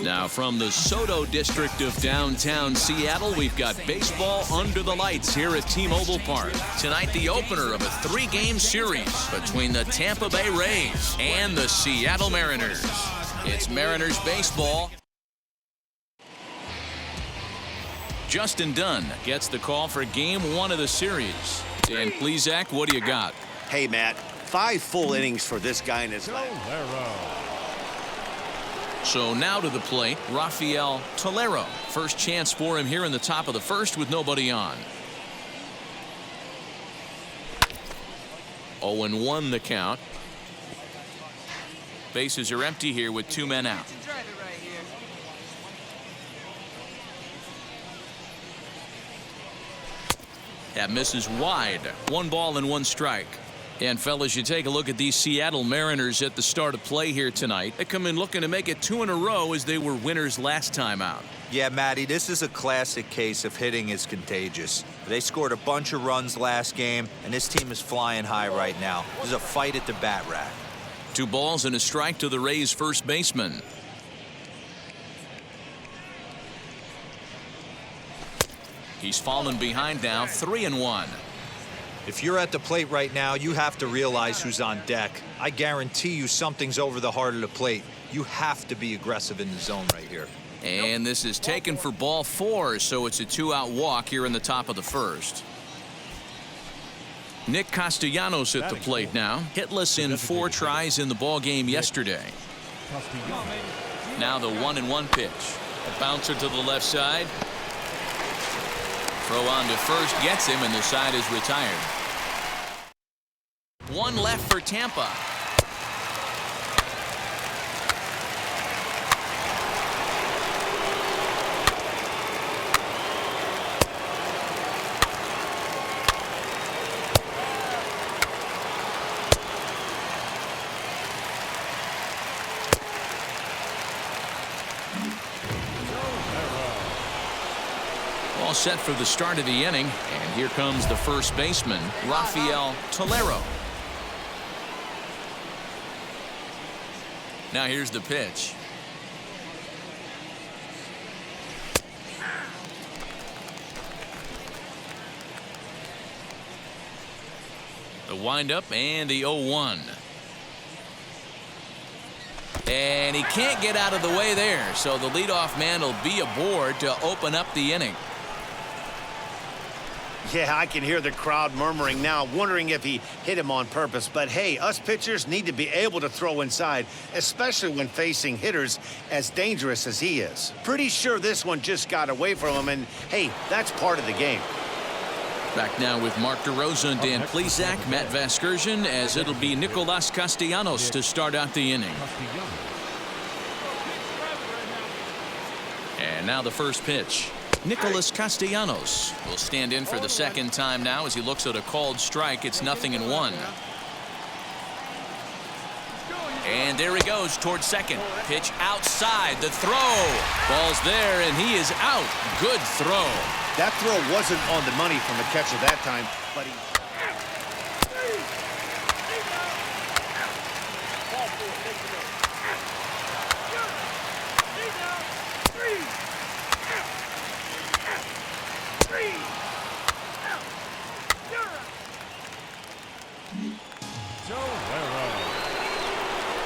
Now from the Soto district of downtown Seattle, we've got baseball under the lights here at T-Mobile Park. Tonight, the opener of a 3-game series between the Tampa Bay Rays and the Seattle Mariners. It's Mariners baseball. Justin Dunn gets the call for Game 1 of the series. Dan Plesac, what do you got? Hey, Matt, 5 full innings for this guy in his life. So now to the plate, Rafael Tolero. First chance for him here in the top of the first with nobody on. 0-1 the count. Bases are empty here with 2 men out. That misses wide. 1 ball and 1 strike. And fellas, you take a look at these Seattle Mariners at the start of play here tonight. They come in looking to make it 2 in a row as they were winners last time out. Yeah, Matty, this is a classic case of hitting is contagious. They scored a bunch of runs last game, and this team is flying high right now. There's a fight at the bat rack. 2 balls and a strike to the Rays first baseman. He's fallen behind now, 3-1. If you're at the plate right now, you have to realize who's on deck. I guarantee you something's over the heart of the plate. You have to be aggressive in the zone right here. And this is taken for ball 4, so it's a 2-out walk here in the top of the first. Nick Castellanos at the plate now. Hitless in 4 tries in the ball game yesterday. Now the 1-1 pitch. A bouncer to the left side. Throw on to first gets him, and the side is retired. 1 left for Tampa. All set for the start of the inning, and here comes the first baseman, Rafael Tolero. Now here's the pitch. The windup and the 0-1. And he can't get out of the way there, so the leadoff man will be aboard to open up the inning. Yeah, I can hear the crowd murmuring now, wondering if he hit him on purpose. But hey, us pitchers need to be able to throw inside, especially when facing hitters as dangerous as he is. Pretty sure this one just got away from him, and hey, that's part of the game. Back now with Mark DeRosa and Dan Plesac, Matt Vasgersian, as it'll be Nicolas Castellanos to start out the inning. And now the first pitch. Nicolas Castellanos will stand in for the second time now as he looks at a called strike. It's 0-1. And there he goes towards second. Pitch outside. The throw. Ball's there, and he is out. Good throw. That throw wasn't on the money from the catcher that time, but he...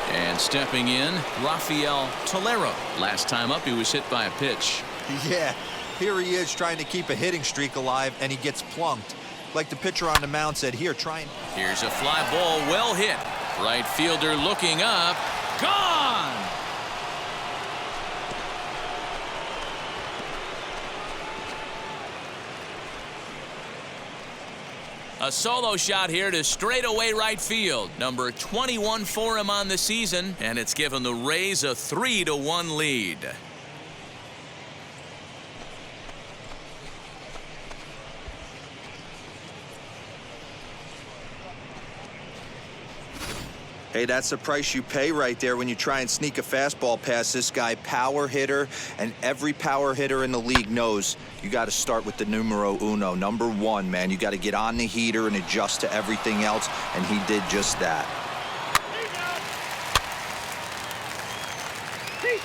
And stepping in, Rafael Tolero. Last time up, he was hit by a pitch. Yeah, here he is trying to keep a hitting streak alive, and he gets plunked. Like the pitcher on the mound said, here, trying. Here's a fly ball, well hit. Right fielder looking up. Gone! A solo shot here to straightaway right field. Number 21 for him on the season, and it's given the Rays a 3-1 lead. Hey, that's the price you pay right there when you try and sneak a fastball past this guy. Power hitter, and every power hitter in the league knows you got to start with the numero uno, number 1, man. You got to get on the heater and adjust to everything else, and he did just that. 6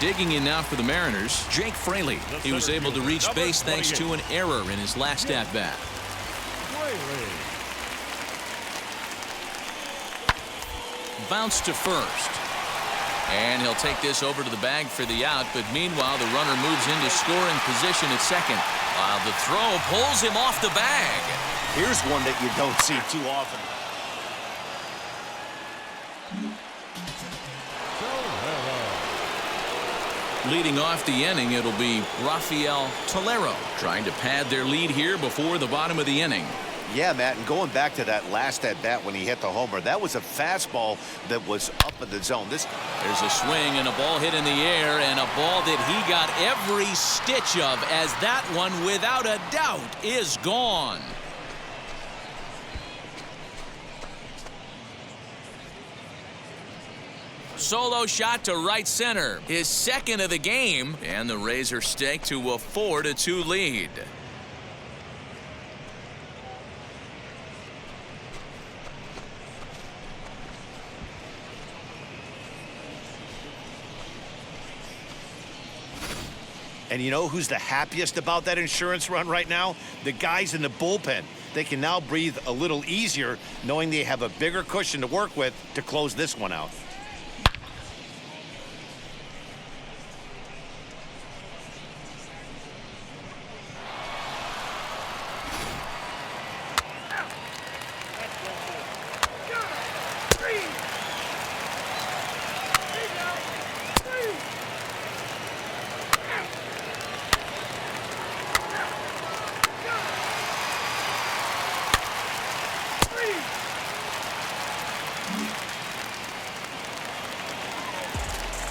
Digging in now for the Mariners, Jake Fraley. He was able to reach base thanks to an error in his last at-bat. Bounce to first. And he'll take this over to the bag for the out, but meanwhile the runner moves into scoring position at second, while the throw pulls him off the bag. Here's one that you don't see too often. Leading off the inning, it'll be Rafael Tolero trying to pad their lead here before the bottom of the inning. Yeah, Matt, and going back to that last at-bat when he hit the homer, that was a fastball that was up in the zone. There's a swing and a ball hit in the air, and a ball that he got every stitch of, as that one, without a doubt, is gone. Solo shot to right center, his second of the game, and the Rays are staked to a 4-2 lead. And you know who's the happiest about that insurance run right now? The guys in the bullpen. They can now breathe a little easier knowing they have a bigger cushion to work with to close this one out.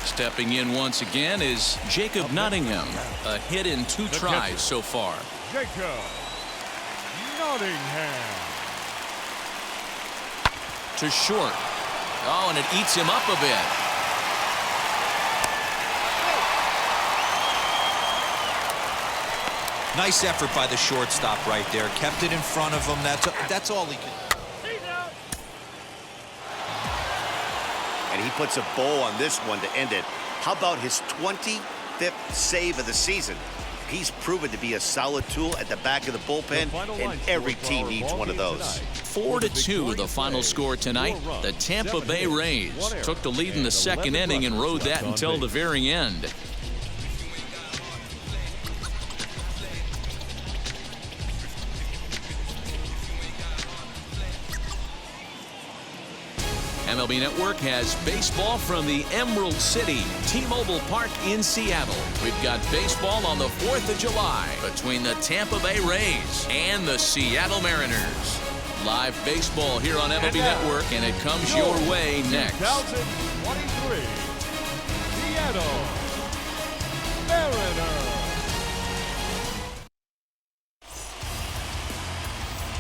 Stepping in once again is Jacob Nottingham. A hit in 2 tries so far. Jacob Nottingham. To short. Oh, and it eats him up a bit. Nice effort by the shortstop right there. Kept it in front of him. That's all he could. And he puts a bow on this one to end it. How about his 25th save of the season? He's proven to be a solid tool at the back of the bullpen, and every team needs one of those. 4-2 the final score tonight. The Tampa Bay Rays took the lead in the second inning and rode that until the very end. MLB Network has baseball from the Emerald City, T-Mobile Park in Seattle. We've got baseball on the 4th of July between the Tampa Bay Rays and the Seattle Mariners. Live baseball here on MLB Network, and it comes your way next. 2023 Seattle Mariners.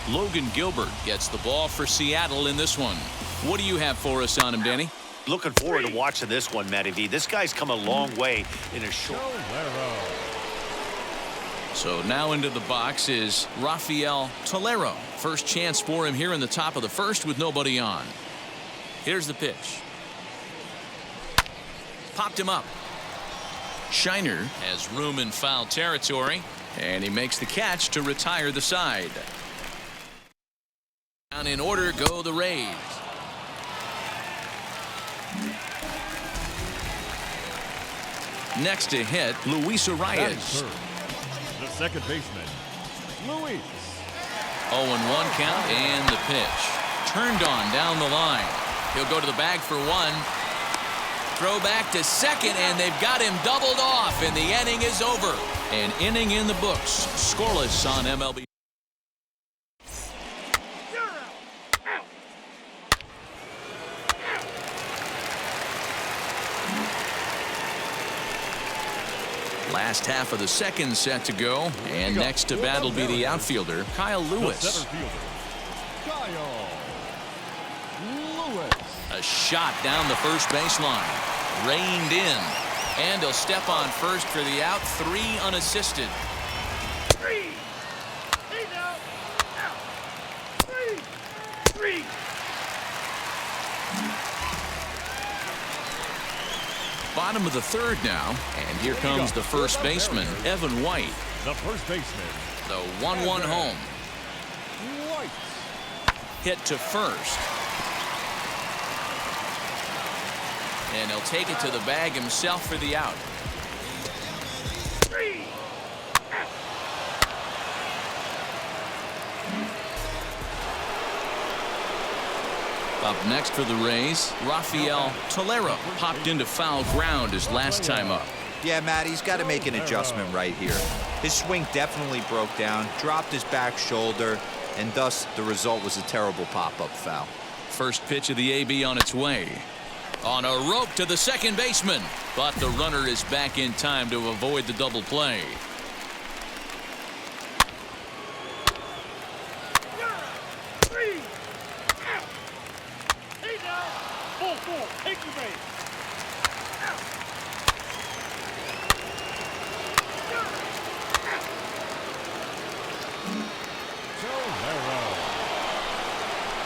Logan Gilbert gets the ball for Seattle in this one. What do you have for us on him, Danny? Looking forward to watching this one, Matty V. This guy's come a long way in a short. So now into the box is Rafael Tolero. First chance for him here in the top of the first with nobody on. Here's the pitch. Popped him up. Shiner has room in foul territory, and he makes the catch to retire the side. Down in order go the Rays. Next to hit, Luis Arias. The second baseman, Luis. 0-1 count and the pitch. Turned on down the line. He'll go to the bag for one. Throw back to second, and they've got him doubled off, and the inning is over. An inning in the books. Scoreless on MLB. Last half of the second set to go, and next to bat will be the outfielder, Kyle Lewis. A shot down the first baseline. Reined in. And he'll step on first for the out. 3 unassisted. Bottom of the third now, and here comes the first baseman, Evan White. The first baseman. The 1-1 home. White. Hit to first. And he'll take it to the bag himself for the out. Up next for the Rays, Rafael Tolero popped into foul ground his last time up. Yeah, Matt, he's got to make an adjustment right here. His swing definitely broke down, dropped his back shoulder, and thus the result was a terrible pop-up foul. First pitch of the AB on its way. On a rope to the second baseman, but the runner is back in time to avoid the double play.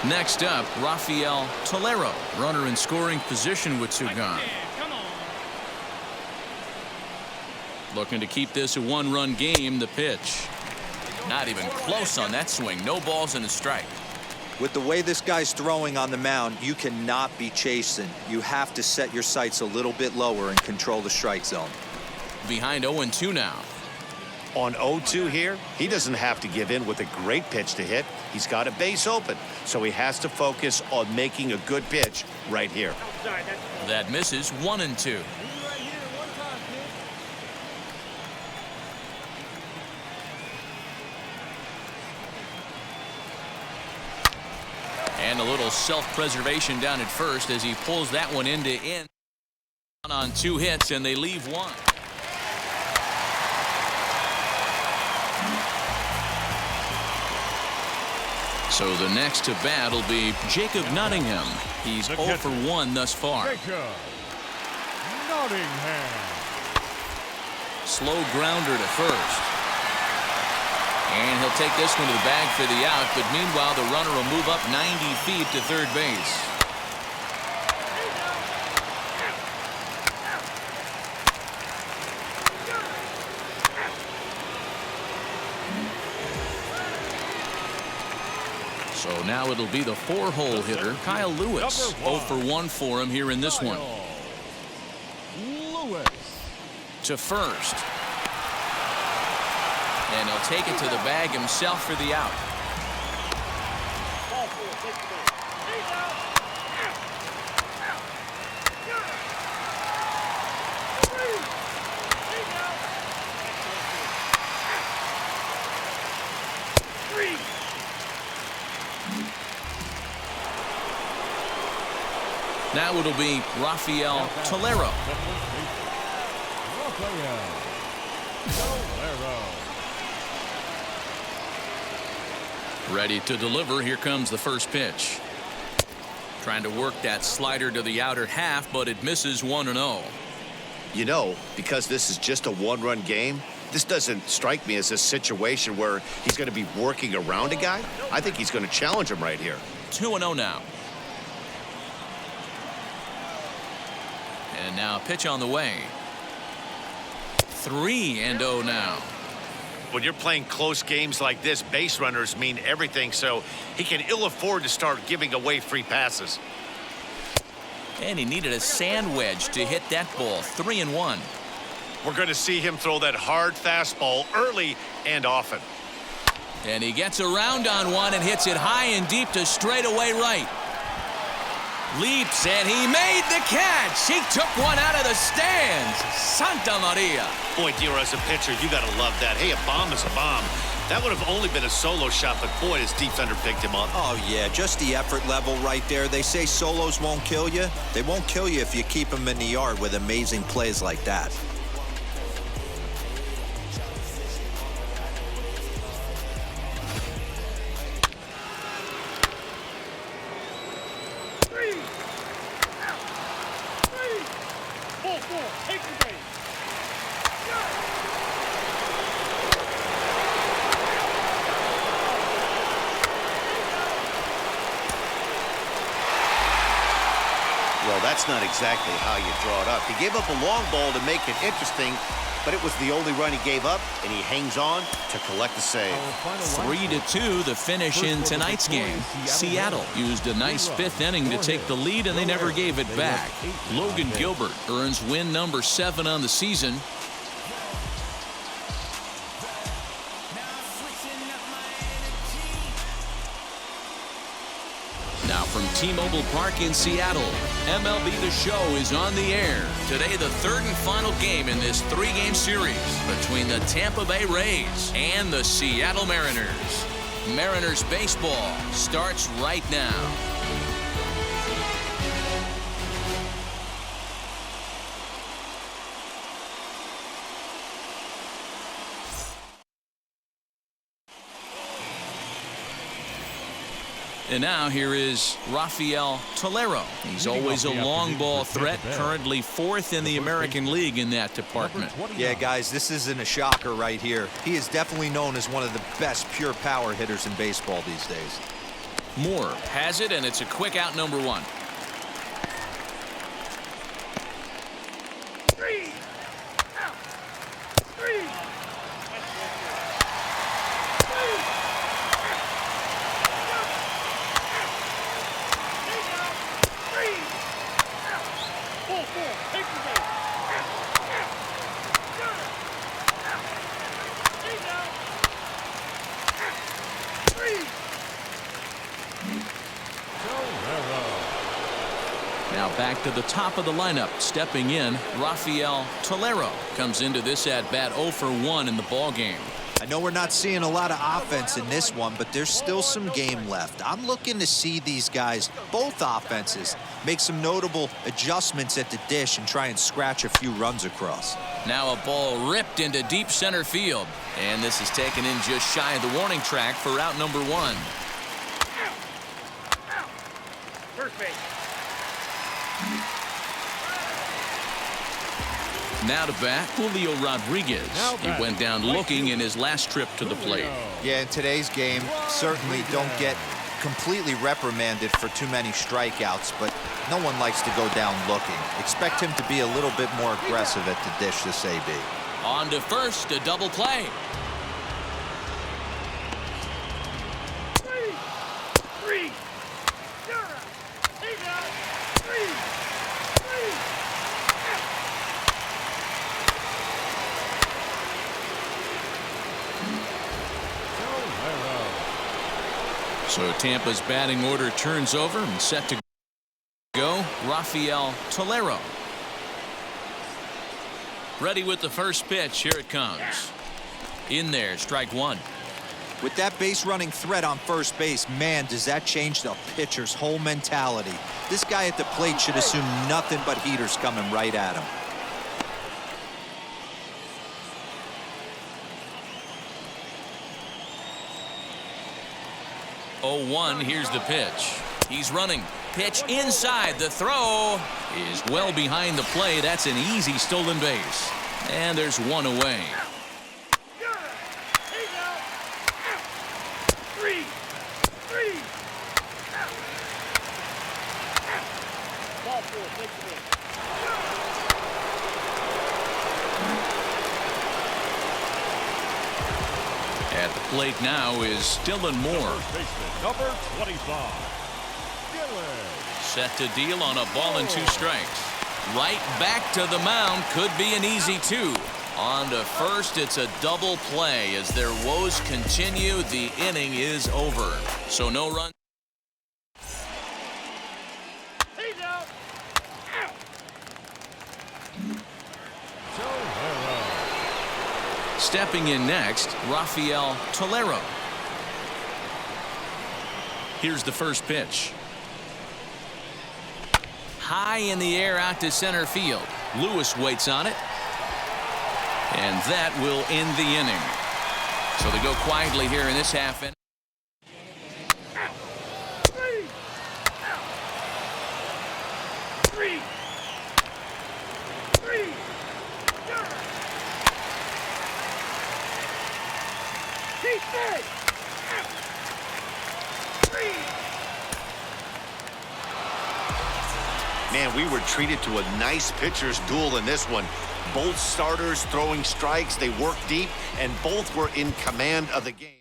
Next up, Rafael Tolero, runner in scoring position with two gone. Looking to keep this a one-run game. The pitch. Not even close on that swing. No balls and a strike. With the way this guy's throwing on the mound, you cannot be chasing. You have to set your sights a little bit lower and control the strike zone. Behind 0-2 now. On 0-2 here, he doesn't have to give in with a great pitch to hit. He's got a base open, so he has to focus on making a good pitch right here. That misses. 1-2. And a little self-preservation down at first as he pulls that one end to end. On 2 hits, and they leave 1. So the next to bat will be Jacob Nottingham. He's 0 for 1 thus far. Jacob Nottingham. Slow grounder to first. And he'll take this one to the bag for the out, but meanwhile the runner will move up 90 feet to third base. So now it'll be the 4-hole hitter, Kyle Lewis. 0 for 1 for him here in this one. Lewis. To first. And he'll take it to the bag himself for the out. Now it'll be Rafael Tolero. Ready to deliver. Here comes the first pitch. Trying to work that slider to the outer half, but it misses 1-0. You know, because this is just a one-run game, this doesn't strike me as a situation where he's going to be working around a guy. I think he's going to challenge him right here. 2-0 now. And now a pitch on the way. 3-0 now. When you're playing close games like this, base runners mean everything, so he can ill afford to start giving away free passes. And he needed a sand wedge to hit that ball. 3-1. We're going to see him throw that hard fastball early and often. And he gets around on one and hits it high and deep to straightaway right. Leaps, and he made the catch. He took one out of the stands. Santa Maria. Boy, Dero, as a pitcher, you got to love that. Hey, a bomb is a bomb. That would have only been a solo shot, but boy, his defender picked him up. Oh, yeah, just the effort level right there. They say solos won't kill you. They won't kill you if you keep them in the yard with amazing plays like that. that's not exactly how you draw it up. He gave up a long ball to make it interesting, but it was the only run he gave up, and he hangs on to collect the save. 3-2, the finish in tonight's game. Seattle used a nice fifth inning to take the lead, and they never gave it back. Logan Gilbert earns win number 7 on the season. Now from T-Mobile Park in Seattle, MLB The Show is on the air. Today, the third and final game in this 3-game series between the Tampa Bay Rays and the Seattle Mariners. Mariners baseball starts right now. And now here is Rafael Tolero. He's always a long ball threat, currently 4th in the American League in that department. Yeah, guys, this isn't a shocker right here. He is definitely known as one of the best pure power hitters in baseball these days. Moore has it, and it's a quick out, number 1. Now back to the top of the lineup. Stepping in, Rafael Tolero comes into this at-bat 0 for 1 in the ballgame. I know we're not seeing a lot of offense in this one, but there's still some game left. I'm looking to see these guys, both offenses, make some notable adjustments at the dish and try and scratch a few runs across. Now a ball ripped into deep center field. And this is taken in just shy of the warning track for out number 1. First base. Now to bat, Julio Rodriguez. He went down looking in his last trip to the plate. Yeah, in today's game, certainly don't get completely reprimanded for too many strikeouts, but no one likes to go down looking. Expect him to be a little bit more aggressive at the dish this AB. On to first, a double play. So Tampa's batting order turns over and set to go. Rafael Tolero. Ready with the first pitch. Here it comes. In there, strike 1. With that base running threat on first base, man, does that change the pitcher's whole mentality. This guy at the plate should assume nothing but heaters coming right at him. Oh, 1, here's the pitch. He's running. Pitch inside. The throw is well behind the play. That's an easy stolen base. And there's one away. At the plate now is Dylan Moore. Number 25. Set to deal on a ball and 2 strikes. Right back to the mound. Could be an easy 2. On to first, it's a double play. As their woes continue, the inning is over. So no run. Stepping in next, Rafael Tolero. Here's the first pitch. High in the air out to center field. Lewis waits on it. And that will end the inning. So they go quietly here in this half inning. Man, we were treated to a nice pitcher's duel in this one. Both starters throwing strikes. They worked deep, and both were in command of the game.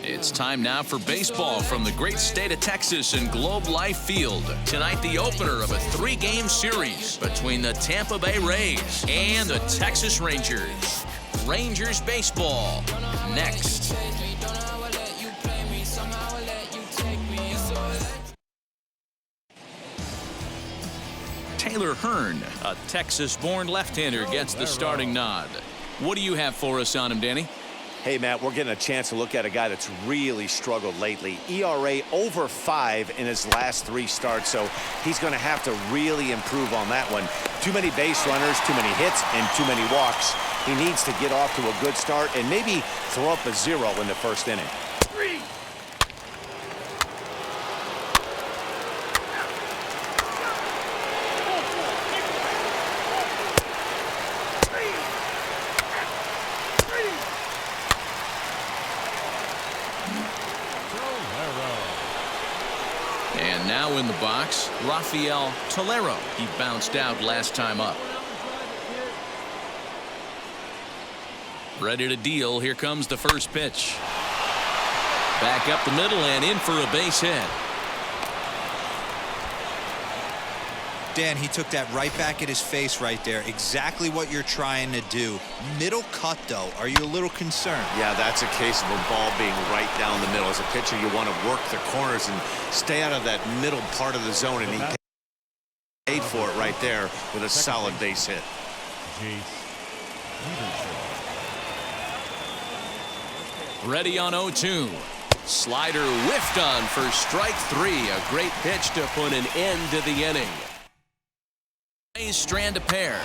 It's time now for baseball from the great state of Texas and Globe Life Field. Tonight, the opener of a three-game series between the Tampa Bay Rays and the Texas Rangers. Rangers baseball next. Taylor Hearn, a Texas-born left-hander, gets the starting nod. What do you have for us on him, Danny? Hey, Matt, we're getting a chance to look at a guy that's really struggled lately. ERA over 5 in his last 3 starts, so he's going to have to really improve on that one. Too many base runners, too many hits, and too many walks. He needs to get off to a good start and maybe throw up a 0 in the first inning. And now in the box, Rafael Tolero. He bounced out last time up. Ready to deal. Here comes the first pitch. Back up the middle and in for a base hit. Dan, he took that right back at his face right there. Exactly what you're trying to do. Middle cut, though. Are you a little concerned? Yeah, that's a case of a ball being right down the middle. As a pitcher, you want to work the corners and stay out of that middle part of the zone, and he paid for it right there with a solid base hit. Ready on 0-2. Slider whiffed on for strike 3. A great pitch to put an end to the inning. Rays strand a pair.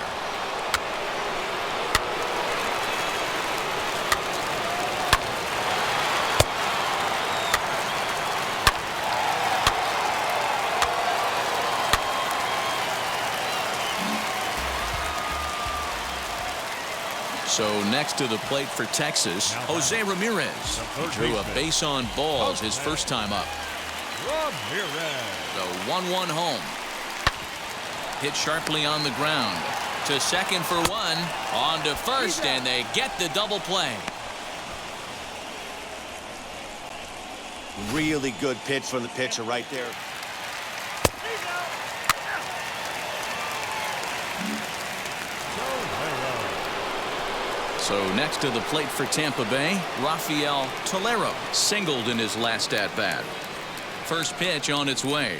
So next to the plate for Texas, Jose Ramirez. He drew a base on balls his first time up. The 1-1 home. Hit sharply on the ground. To second for one. On to first, and they get the double play. Really good pitch from the pitcher right there. So next to the plate for Tampa Bay, Rafael Tolero singled in his last at-bat. First pitch on its way.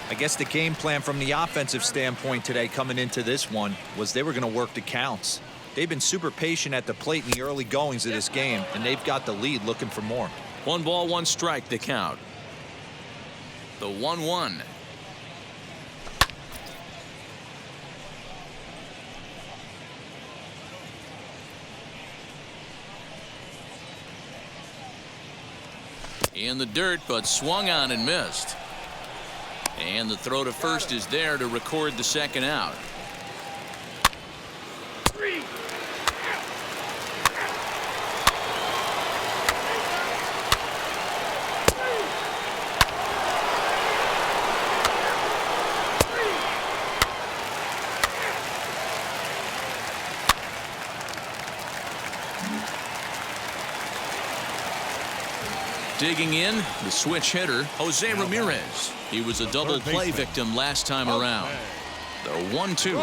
I guess the game plan from the offensive standpoint today coming into this one was they were going to work the counts. They've been super patient at the plate in the early goings of this game, and they've got the lead looking for more. 1 ball, 1 strike the count. The 1-1. In the dirt, but swung on and missed. And the throw to first is there to record the second out. Digging in, the switch hitter, Jose Ramirez. He was a double play victim last time around. The 1-2.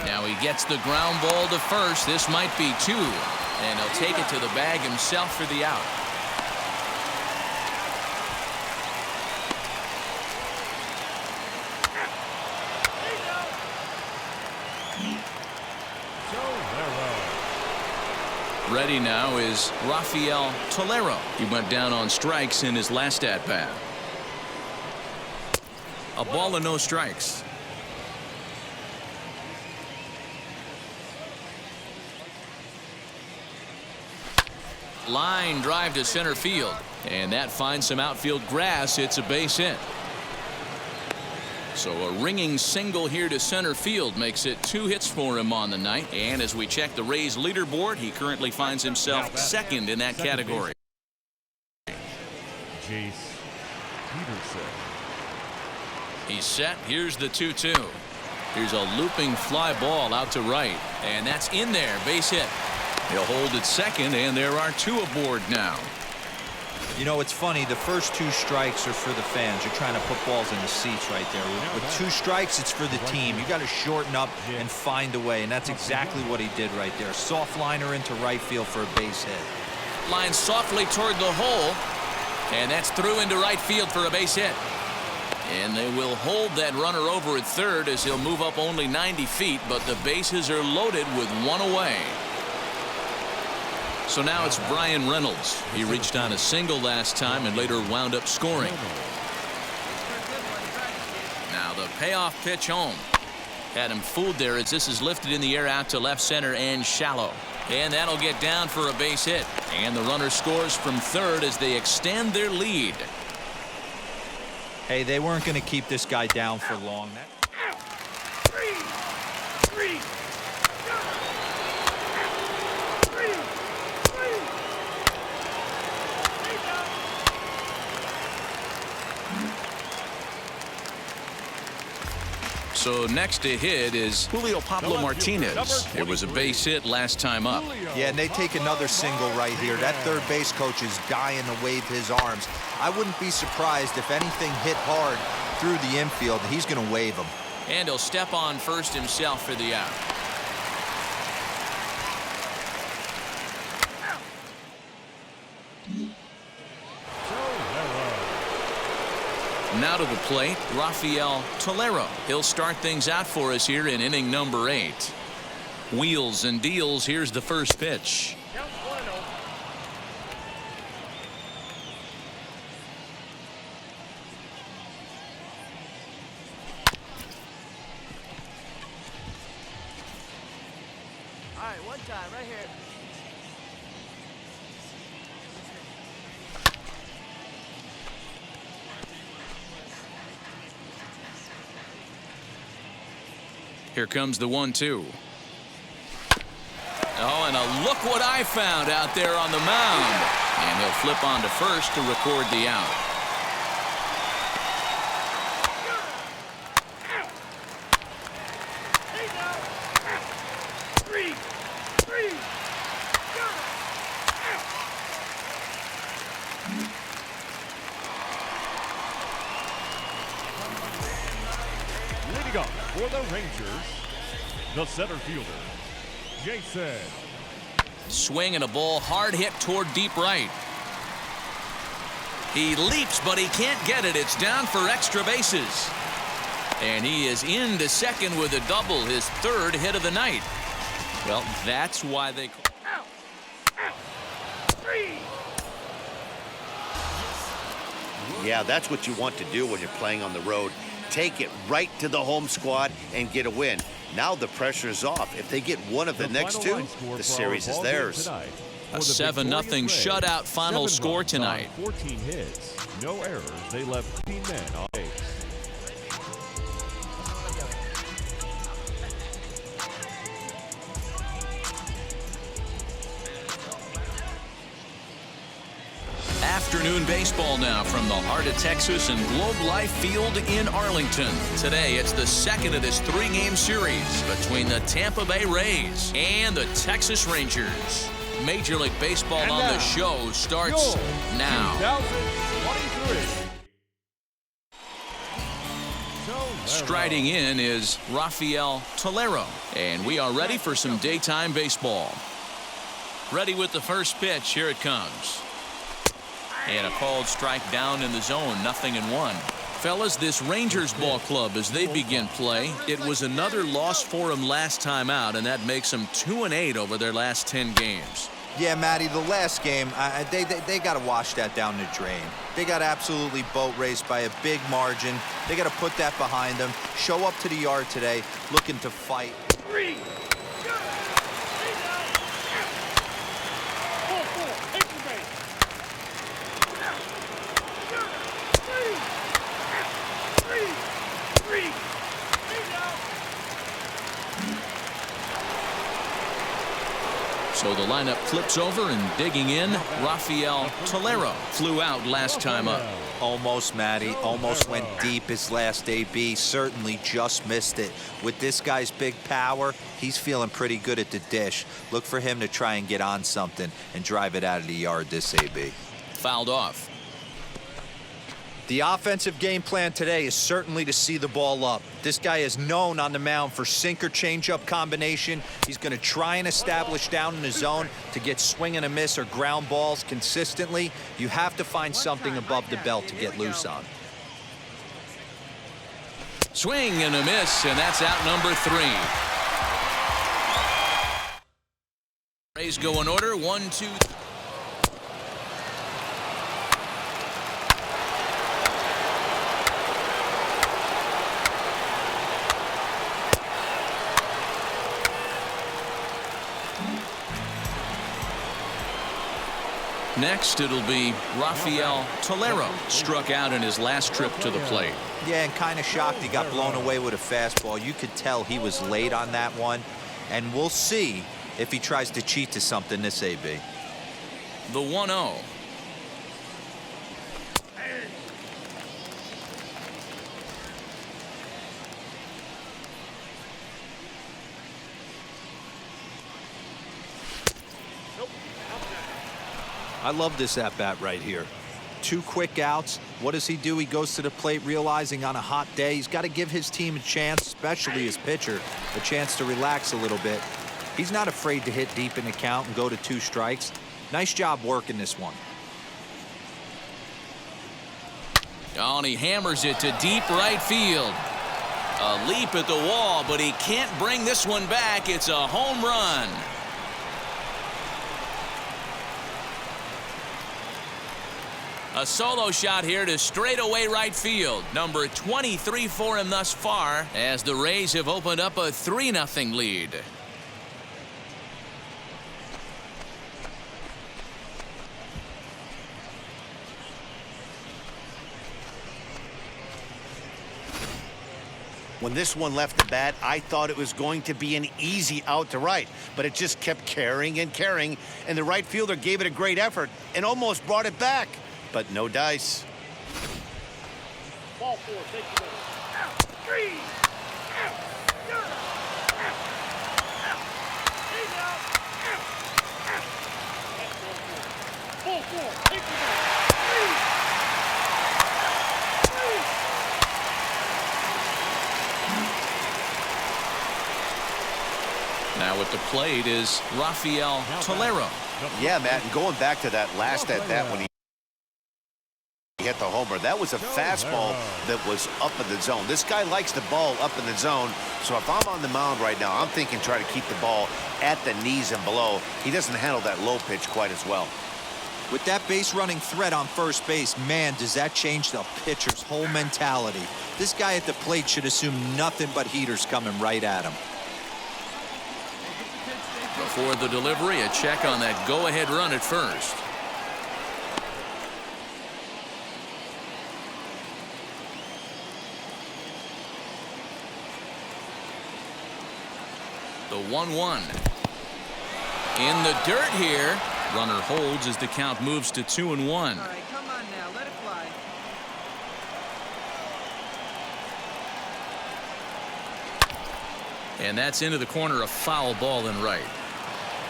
Now he gets the ground ball to first. This might be 2. And he'll take it to the bag himself for the out. Ready now is Rafael Tolero. He went down on strikes in his last at-bat. A ball and no strikes. Line drive to center field. And that finds some outfield grass. It's a base hit. So a ringing single here to center field makes it 2 hits for him on the night. And as we check the Rays leaderboard, he currently finds himself second in that category. He's set. Here's the 2-2. Here's a looping fly ball out to right. And that's in there. Base hit. He'll hold at second, and there are 2 aboard now. You know, it's funny, the first 2 strikes are for the fans. You're trying to put balls in the seats right there. With 2 strikes, it's for the team. You got to shorten up and find a way, and that's exactly what he did right there. Soft liner into right field for a base hit. Line softly toward the hole, and that's through into right field for a base hit. And they will hold that runner over at third as he'll move up only 90 feet, but the bases are loaded with 1 away. So now it's Brian Reynolds. He reached on a single last time and later wound up scoring. Now the payoff pitch home. Had him fooled there as this is lifted in the air out to left center and shallow. And that'll get down for a base hit. And the runner scores from third as they extend their lead. Hey, they weren't going to keep this guy down for long. So next to hit is Julio Pablo Martinez. It was a base hit last time up. Yeah, and they take another single right here. That third base coach is dying to wave his arms. I wouldn't be surprised if anything hit hard through the infield. He's going to wave them. And he'll step on first himself for the out. Now to the plate, Rafael Tolero. He'll start things out for us here in inning number 8. Wheels and deals. Here's the first pitch. Count 1-0. All right, one time right here. Here comes the 1-2. Oh, and look what I found out there on the mound. And he'll flip on to first to record the out. Leading up for the Rangers, the center fielder, Jason. Swing and a ball hard hit toward deep right. He leaps, but he can't get it. It's down for extra bases. And he is into second with a double, his 3rd hit of the night. Well, that's why they... Yeah, that's what you want to do when you're playing on the road. Take it right to the home squad and get a win. Now the pressure's off. If they get one of the next two, the series is theirs. A 7-0 shutout final score tonight. 14 hits, no errors. They left 15 men on base. Afternoon baseball now from the heart of Texas and Globe Life Field in Arlington. Today, it's the second of this 3-game series between the Tampa Bay Rays and the Texas Rangers. Major League Baseball And on now, the show starts now. 2023. Striding in is Rafael Tolero, and we are ready for some daytime baseball. Ready with the first pitch. Here it comes. And a called strike down in the zone, 0-1. Fellas, this Rangers ball club, as they begin play, it was another loss for them last time out, and that makes them 2-8 over their last 10 games. Yeah, Matty, the last game, they got to wash that down the drain. They got absolutely boat raced by a big margin. They got to put that behind them, show up to the yard today looking to fight. So the lineup flips over, and digging in, Rafael Tolero flew out last time up. Almost, Matty. Almost went deep his last AB. Certainly just missed it. With this guy's big power, he's feeling pretty good at the dish. Look for him to try and get on something and drive it out of the yard this AB. Fouled off. The offensive game plan today is certainly to see the ball up. This guy is known on the mound for sinker changeup combination. He's going to try and establish down in the zone to get swing and a miss or ground balls consistently. You have to find something above the belt to get loose on. Swing and a miss, and that's out number 3. Rays go in order, 1-2. Next, it'll be Rafael Tolero, struck out in his last trip to the plate. Yeah, and kind of shocked he got blown away with a fastball. You could tell he was late on that one, and we'll see if he tries to cheat to something this AB. The 1-0. I love this at-bat right here. 2 quick outs. What does he do? He goes to the plate realizing on a hot day he's got to give his team a chance, especially his pitcher, a chance to relax a little bit. He's not afraid to hit deep in the count and go to 2 strikes. Nice job working this one. Oh, and he hammers it to deep right field. A leap at the wall, but he can't bring this one back. It's a home run. A solo shot here to straightaway right field. Number 23 for him thus far, as the Rays have opened up a 3-0 lead. When this one left the bat, I thought it was going to be an easy out to right, but it just kept carrying and carrying, and the right fielder gave it a great effort and almost brought it back, but no dice. Ball 4, take the middle. Out, 3. Out, out, out, out. He's out. Out, out. That's ball 4. Ball 4, take the middle. 3. Now at the plate is Rafael Tolero. Yeah, Matt, and going back to that last at bat when he hit the homer, that was a fastball that was up in the zone. This guy likes the ball up in the zone, so if I'm on the mound right now, I'm thinking try to keep the ball at the knees and below. He doesn't handle that low pitch quite as well. With that base running threat on first base, man, does that change the pitcher's whole mentality. This guy at the plate should assume nothing but heaters coming right at him. Before the delivery, a check on that go-ahead run at first. The 1-1. In the dirt here. Runner holds as the count moves to 2-1. All right, come on now, let it fly. And that's into the corner, a foul ball in right.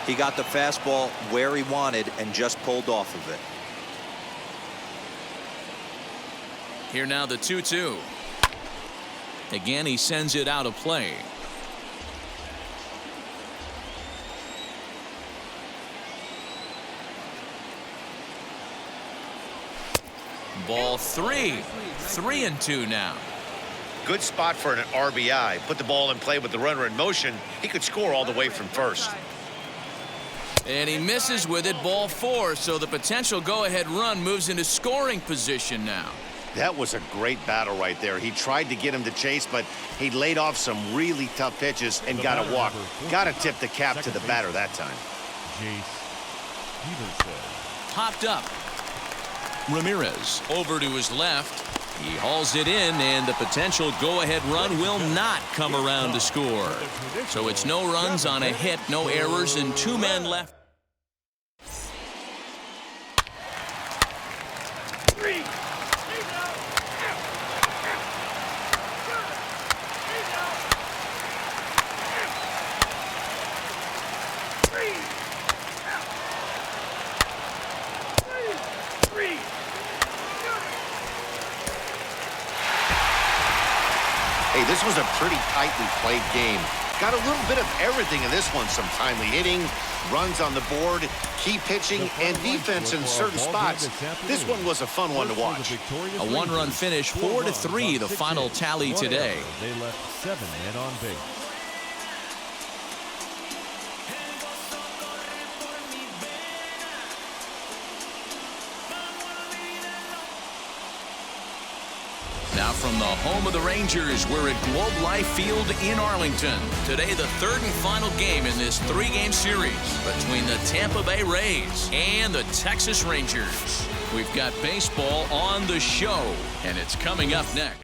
He got the fastball where he wanted and just pulled off of it. Here now the 2-2. Again, he sends it out of play. Ball 3. 3-2 now. Good spot for an RBI. Put the ball in play with the runner in motion. He could score all the way from first. And he misses with it, ball 4, so the potential go-ahead run moves into scoring position now. That was a great battle right there. He tried to get him to chase, but he laid off some really tough pitches and got a walk. Got to tip the cap to the batter that time. Popped up. Ramirez over to his left. He hauls it in, and the potential go-ahead run will not come around to score. So it's no runs on a hit, no errors, and 2 men left. Hey, this was a pretty tightly played game. Got a little bit of everything in this one. Some timely hitting, runs on the board, key pitching, and defense in certain spots. This one was a fun one to watch. A 1-run finish, 4-3, the final tally today. They left 7 men on base. Now from the home of the Rangers, we're at Globe Life Field in Arlington. Today, the 3rd and final game in this 3-game series between the Tampa Bay Rays and the Texas Rangers. We've got baseball on the show, and it's coming up next.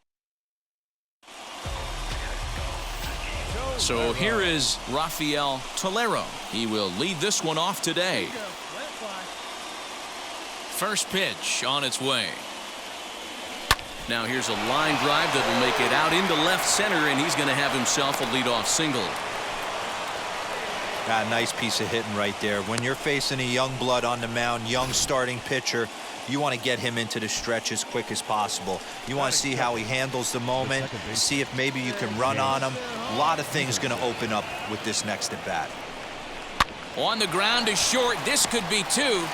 So here is Rafael Tolero. He will lead this one off today. First pitch on its way. Now here's a line drive that will make it out into left center, and he's going to have himself a leadoff single. Ah, nice piece of hitting right there. When you're facing a young blood on the mound, young starting pitcher, you want to get him into the stretch as quick as possible. You want to see how he handles the moment, see if maybe you can run on him. A lot of things going to open up with this next at bat. On the ground is short. This could be 2.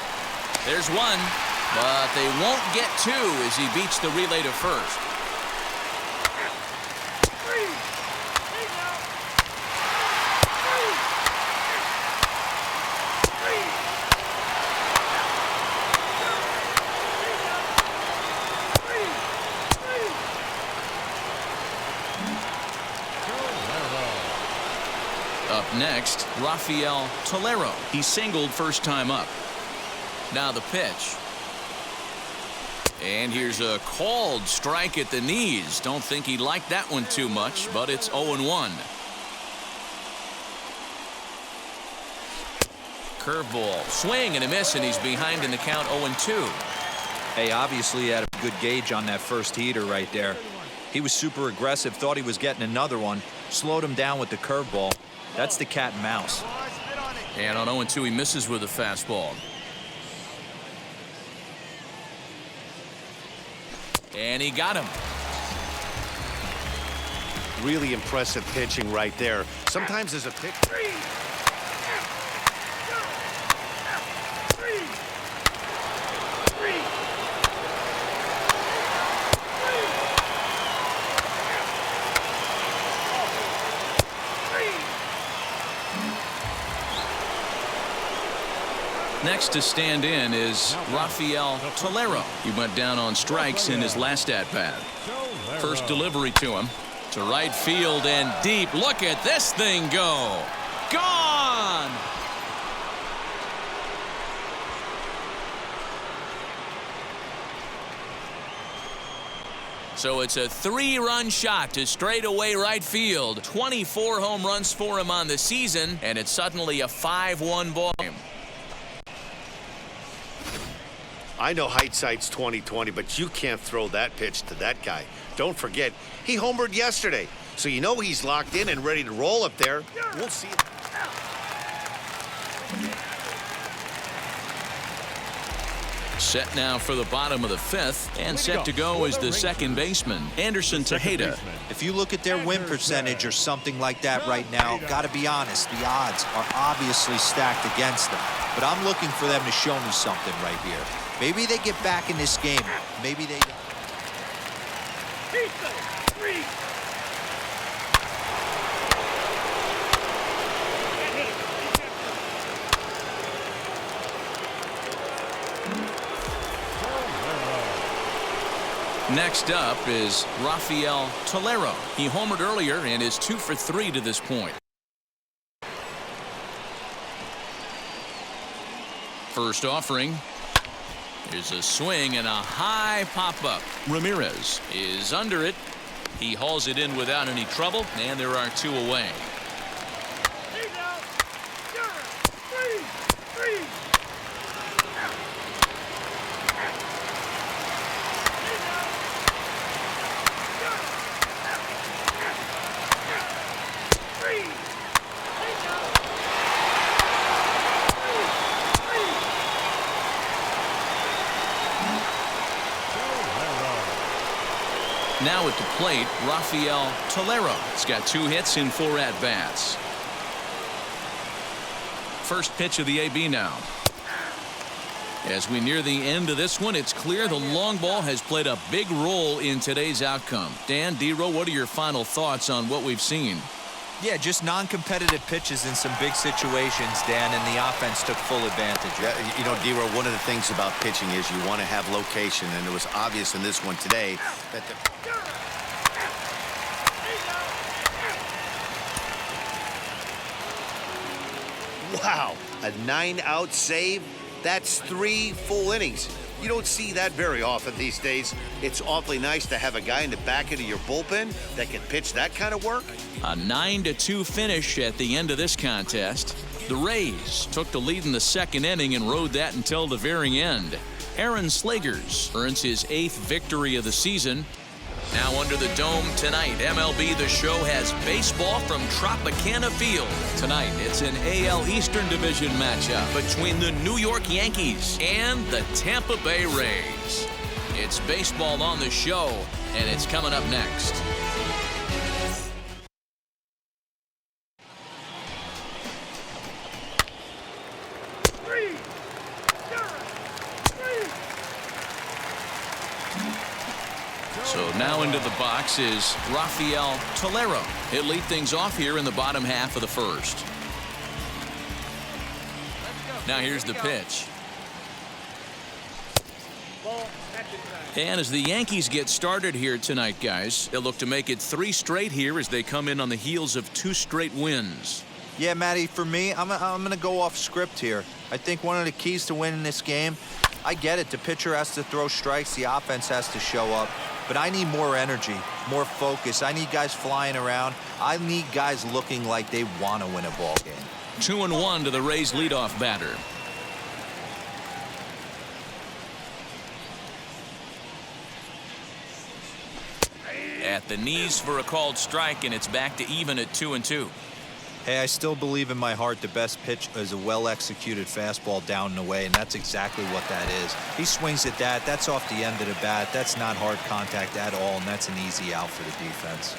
There's 1. But they won't get two as he beats the relay to first. Up next, Rafael Tolero. He singled first time up. Now the pitch. And here's a called strike at the knees. Don't think he liked that one too much, but it's 0-1. Curveball, swing and a miss, and he's behind in the count 0-2. Hey, obviously he had a good gauge on that first heater right there. He was super aggressive, thought he was getting another one, slowed him down with the curveball. That's the cat and mouse. And on 0-2, he misses with a fastball. And he got him. Really impressive pitching right there. Sometimes as a pitch. Next to stand in is Rafael Tolero. He went down on strikes in his last at-bat. First delivery to him. To right field and deep. Look at this thing go. Gone! So it's a 3-run shot to straightaway right field. 24 home runs for him on the season, and it's suddenly a 5-1 ball game. I know hindsight's 20/20, but you can't throw that pitch to that guy. Don't forget, he homered yesterday, so you know he's locked in and ready to roll up there. We'll see. Set now for the bottom of the 5th, and set to go is the second baseman, Anderson Tejeda. If you look at their win percentage or something like that right now, got to be honest, the odds are obviously stacked against them. But I'm looking for them to show me something right here. Maybe they get back in this game. Maybe they don't. Next up is Rafael Tolero. He homered earlier and is 2 for 3 to this point. First offering. Here's a swing and a high pop-up. Ramirez is under it. He hauls it in without any trouble, and there are 2 away. Now at the plate, Rafael Tolero. He's got 2 hits in 4 at-bats. First pitch of the AB now. As we near the end of this one, it's clear the long ball has played a big role in today's outcome. Dan, D-Row, what are your final thoughts on what we've seen? Yeah, just non-competitive pitches in some big situations, Dan, and the offense took full advantage. Yeah, you know, D-Row, one of the things about pitching is you want to have location, and it was obvious in this one today that Wow, a 9-out save? That's 3 full innings. You don't see that very often these days. It's awfully nice to have a guy in the back end of your bullpen that can pitch that kind of work. A 9-2 finish at the end of this contest. The Rays took the lead in the second inning and rode that until the very end. Aaron Slegers earns his 8th victory of the season. Now under the dome tonight, MLB The Show has baseball from Tropicana Field. Tonight, it's an AL Eastern Division matchup between the New York Yankees and the Tampa Bay Rays. It's baseball on the show, and it's coming up next. So now into the box is Rafael Tolero. He'll lead things off here in the bottom half of the first. Now here's the pitch. And as the Yankees get started here tonight, guys, they'll look to make it 3 straight here as they come in on the heels of 2 straight wins. Yeah, Matty, for me, I'm going to go off script here. I think one of the keys to winning this game, I get it. The pitcher has to throw strikes. The offense has to show up. But I need more energy, more focus. I need guys flying around. I need guys looking like they want to win a ball game. 2-1 to the Rays leadoff batter. At the knees for a called strike, and it's back to even at 2-2. Hey, I still believe in my heart the best pitch is a well-executed fastball down and away, and that's exactly what that is. He swings at that. That's off the end of the bat. That's not hard contact at all, and that's an easy out for the defense.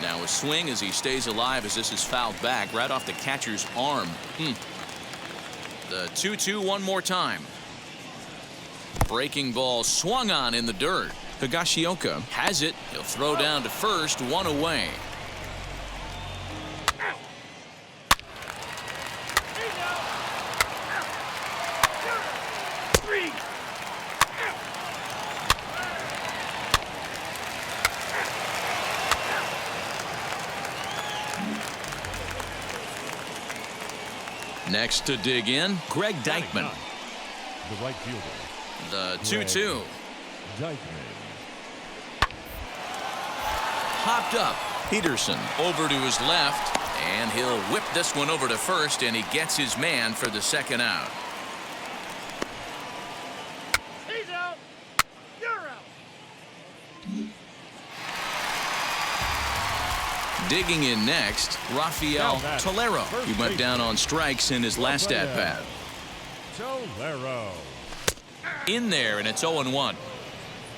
Now a swing as he stays alive as this is fouled back right off the catcher's arm. The 2-2 one more time. Breaking ball swung on in the dirt. Higashioka has it. He'll throw down to first, 1 away. Next to dig in, Greg Deichmann. The right fielder. The 2-2. Deichmann. Hopped up. Peterson over to his left, and he'll whip this one over to first, and he gets his man for the second out. He's out. You're out. Digging in next, Rafael Tolero. He went down on strikes in his last at-bat. Tolero. In there, and it's 0-1.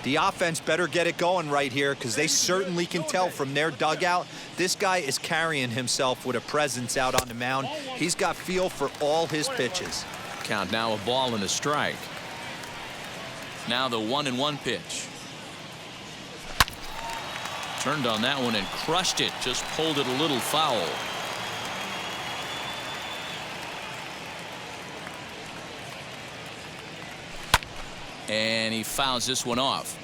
The offense better get it going right here because they certainly can tell from their dugout this guy is carrying himself with a presence out on the mound. He's got feel for all his pitches. Count now a ball and a strike. Now the 1-1 pitch. Turned on that one and crushed it. Just pulled it a little foul. And he fouls this one off.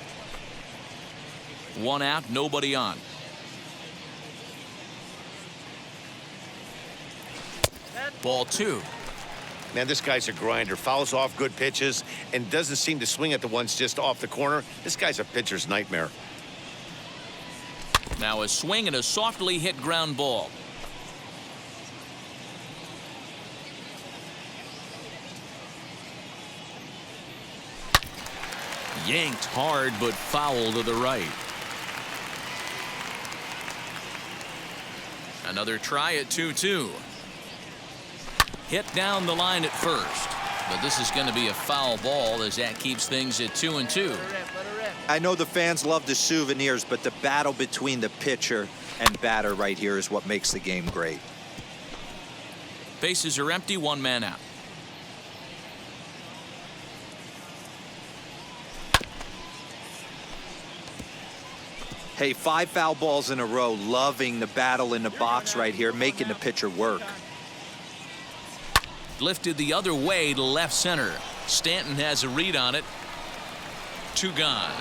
1 out, nobody on. Ball 2. Man, this guy's a grinder. Fouls off good pitches and doesn't seem to swing at the ones just off the corner. This guy's a pitcher's nightmare. Now a swing and a softly hit ground ball. Yanked hard, but foul to the right. Another try at 2-2. Hit down the line at first, but this is going to be a foul ball as that keeps things at 2-2. I know the fans love the souvenirs, but the battle between the pitcher and batter right here is what makes the game great. Bases are empty, 1 man out. Hey, 5 foul balls in a row, loving the battle in the box right here, making the pitcher work. Lifted the other way to left center. Stanton has a read on it. 2 gone.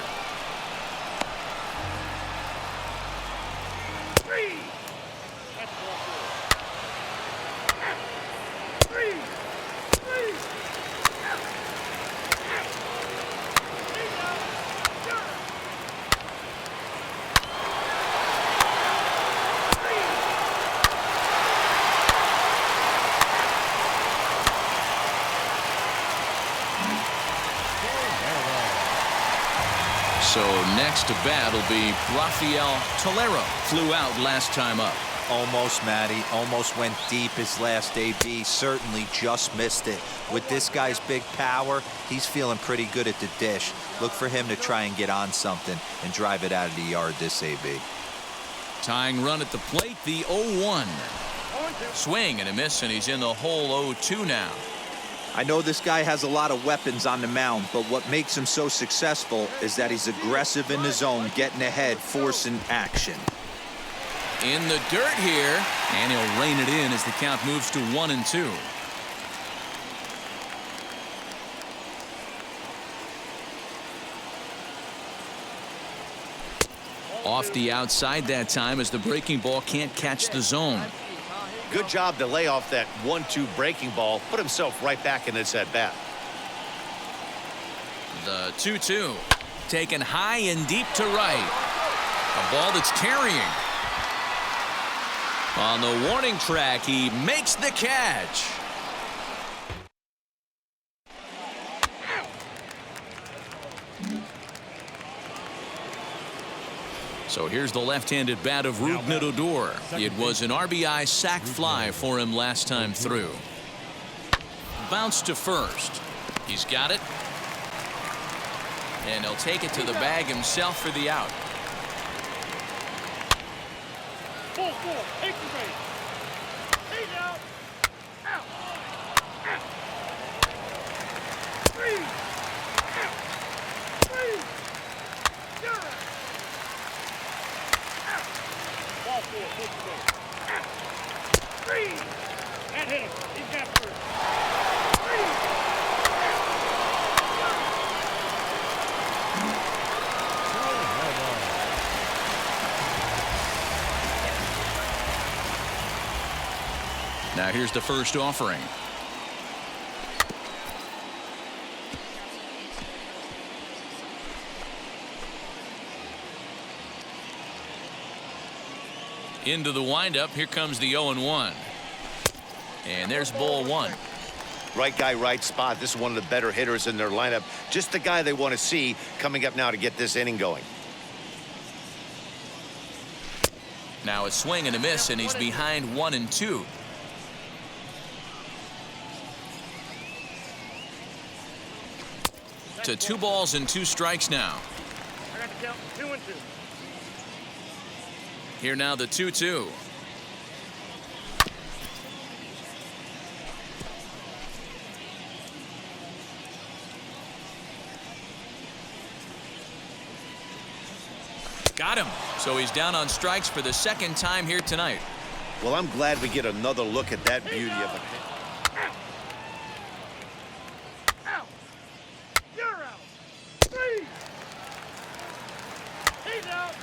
So next to bat will be Rafael Tolero. Flew out last time up. Almost, Matty. Almost went deep his last AB. Certainly just missed it. With this guy's big power, he's feeling pretty good at the dish. Look for him to try and get on something and drive it out of the yard this AB. Tying run at the plate, the 0-1. Swing and a miss, and he's in the hole 0-2 now. I know this guy has a lot of weapons on the mound, but what makes him so successful is that he's aggressive in the zone, getting ahead, forcing action. In the dirt here, and he'll rein it in as the count moves to 1-2. Off the outside that time as the breaking ball can't catch the zone. Good job to lay off that 1-2 breaking ball, put himself right back in this at bat. The 2-2 taken high and deep to right. A ball that's carrying. On the warning track, he makes the catch. So here's the left-handed bat of Rougned Odor. It was an RBI sac fly for him last time through. Bounce to first. He's got it. And he'll take it to the bag himself for the out. Full, take the base. He's out. Out. Out. Three. Out. Three. You're out. Out. Ball four, take the base. Out. Three. That hit him. He's got first. Three. Now here's the first offering. Into the windup. Here comes the 0-1. And there's ball one. Right guy, right spot. This is one of the better hitters in their lineup. Just the guy they want to see coming up now to get this inning going. Now a swing and a miss, and he's behind 1-2. To 2 balls and 2 strikes now. I got to count 2-2. Here now the 2-2. Got him. So he's down on strikes for the second time here tonight. Well, I'm glad we get another look at that beauty of a hit. Out. You're out. Three. He's out.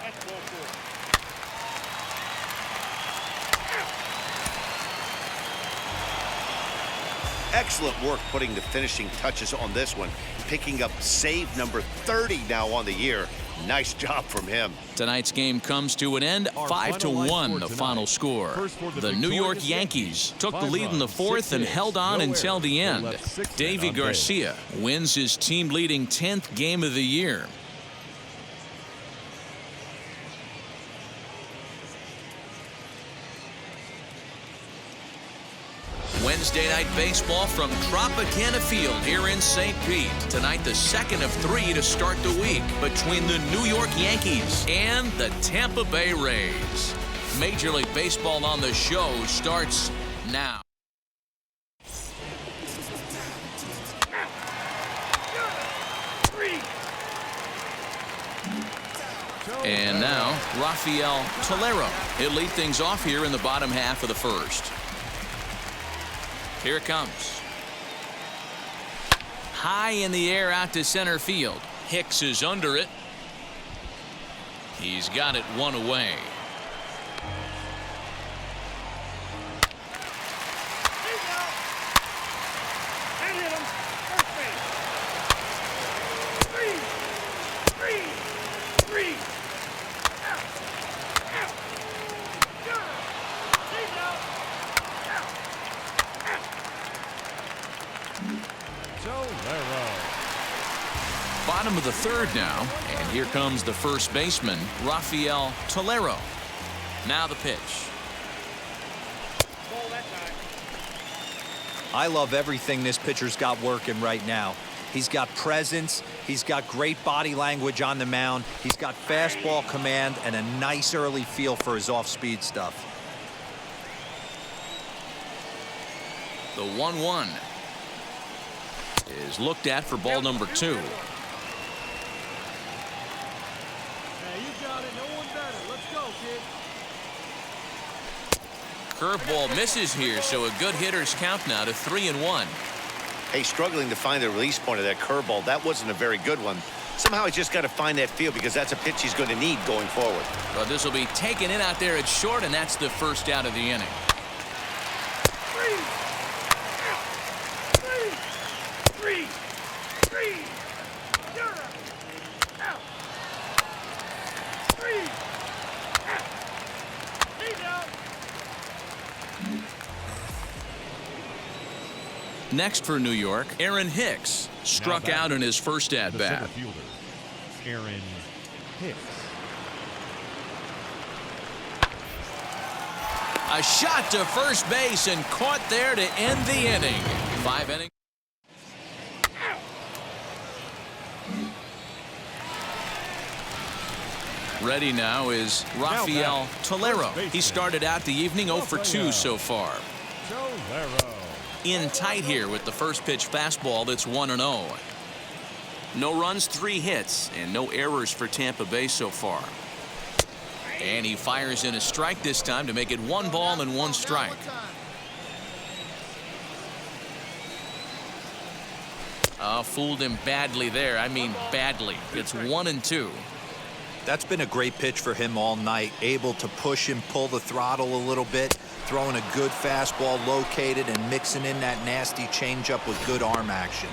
That's ball four. Excellent work putting the finishing touches on this one. Picking up save number 30 now on the year. Nice job from him. Tonight's game comes to an end. 5-1 the final score. The New York Yankees took the lead in the fourth and held on until the end. Davy Garcia wins his team-leading 10th game of the year. Wednesday night baseball from Tropicana Field here in St. Pete. Tonight, the second of 3 to start the week between the New York Yankees and the Tampa Bay Rays. Major League Baseball on the show starts now. And now, Rafael Tolero. He'll lead things off here in the bottom half of the first. Here it comes. High in the air out to center field. Hicks is under it. He's got it one away. He's out. That hit him. First base. Three. Out. Out. You're out. He's out. Out. Bottom of the third now, and here comes the first baseman, Rafael Tolero. Now the pitch. Ball that time. I love everything this pitcher's got working right now. He's got presence. He's got great body language on the mound. He's got fastball command and a nice early feel for his off-speed stuff. The 1-1. is looked at for ball number 2. Hey, you got it. No one better. Let's go, kid. Curveball misses here, so a good hitter's count now to 3-1. Hey, struggling to find the release point of that curveball. That wasn't a very good one. Somehow he's just got to find that feel because that's a pitch he's going to need going forward. Well, this will be taken in out there at short, and that's the first out of the inning. Next for New York, Aaron Hicks struck out in his first The at-bat. center fielder, Aaron Hicks. A shot to first base and caught there to end the inning. 5 innings. Ready now is Rafael Tolero. He started out the evening 0 for 2 so far. Tolero. In tight here with the first pitch fastball that's 1-0. No runs, 3 hits, and no errors for Tampa Bay so far. And he fires in a strike this time to make it 1 ball and 1 strike. Fooled him badly there. I mean badly. It's 1-2. That's been a great pitch for him all night. Able to push and pull the throttle a little bit, throwing a good fastball located and mixing in that nasty changeup with good arm action.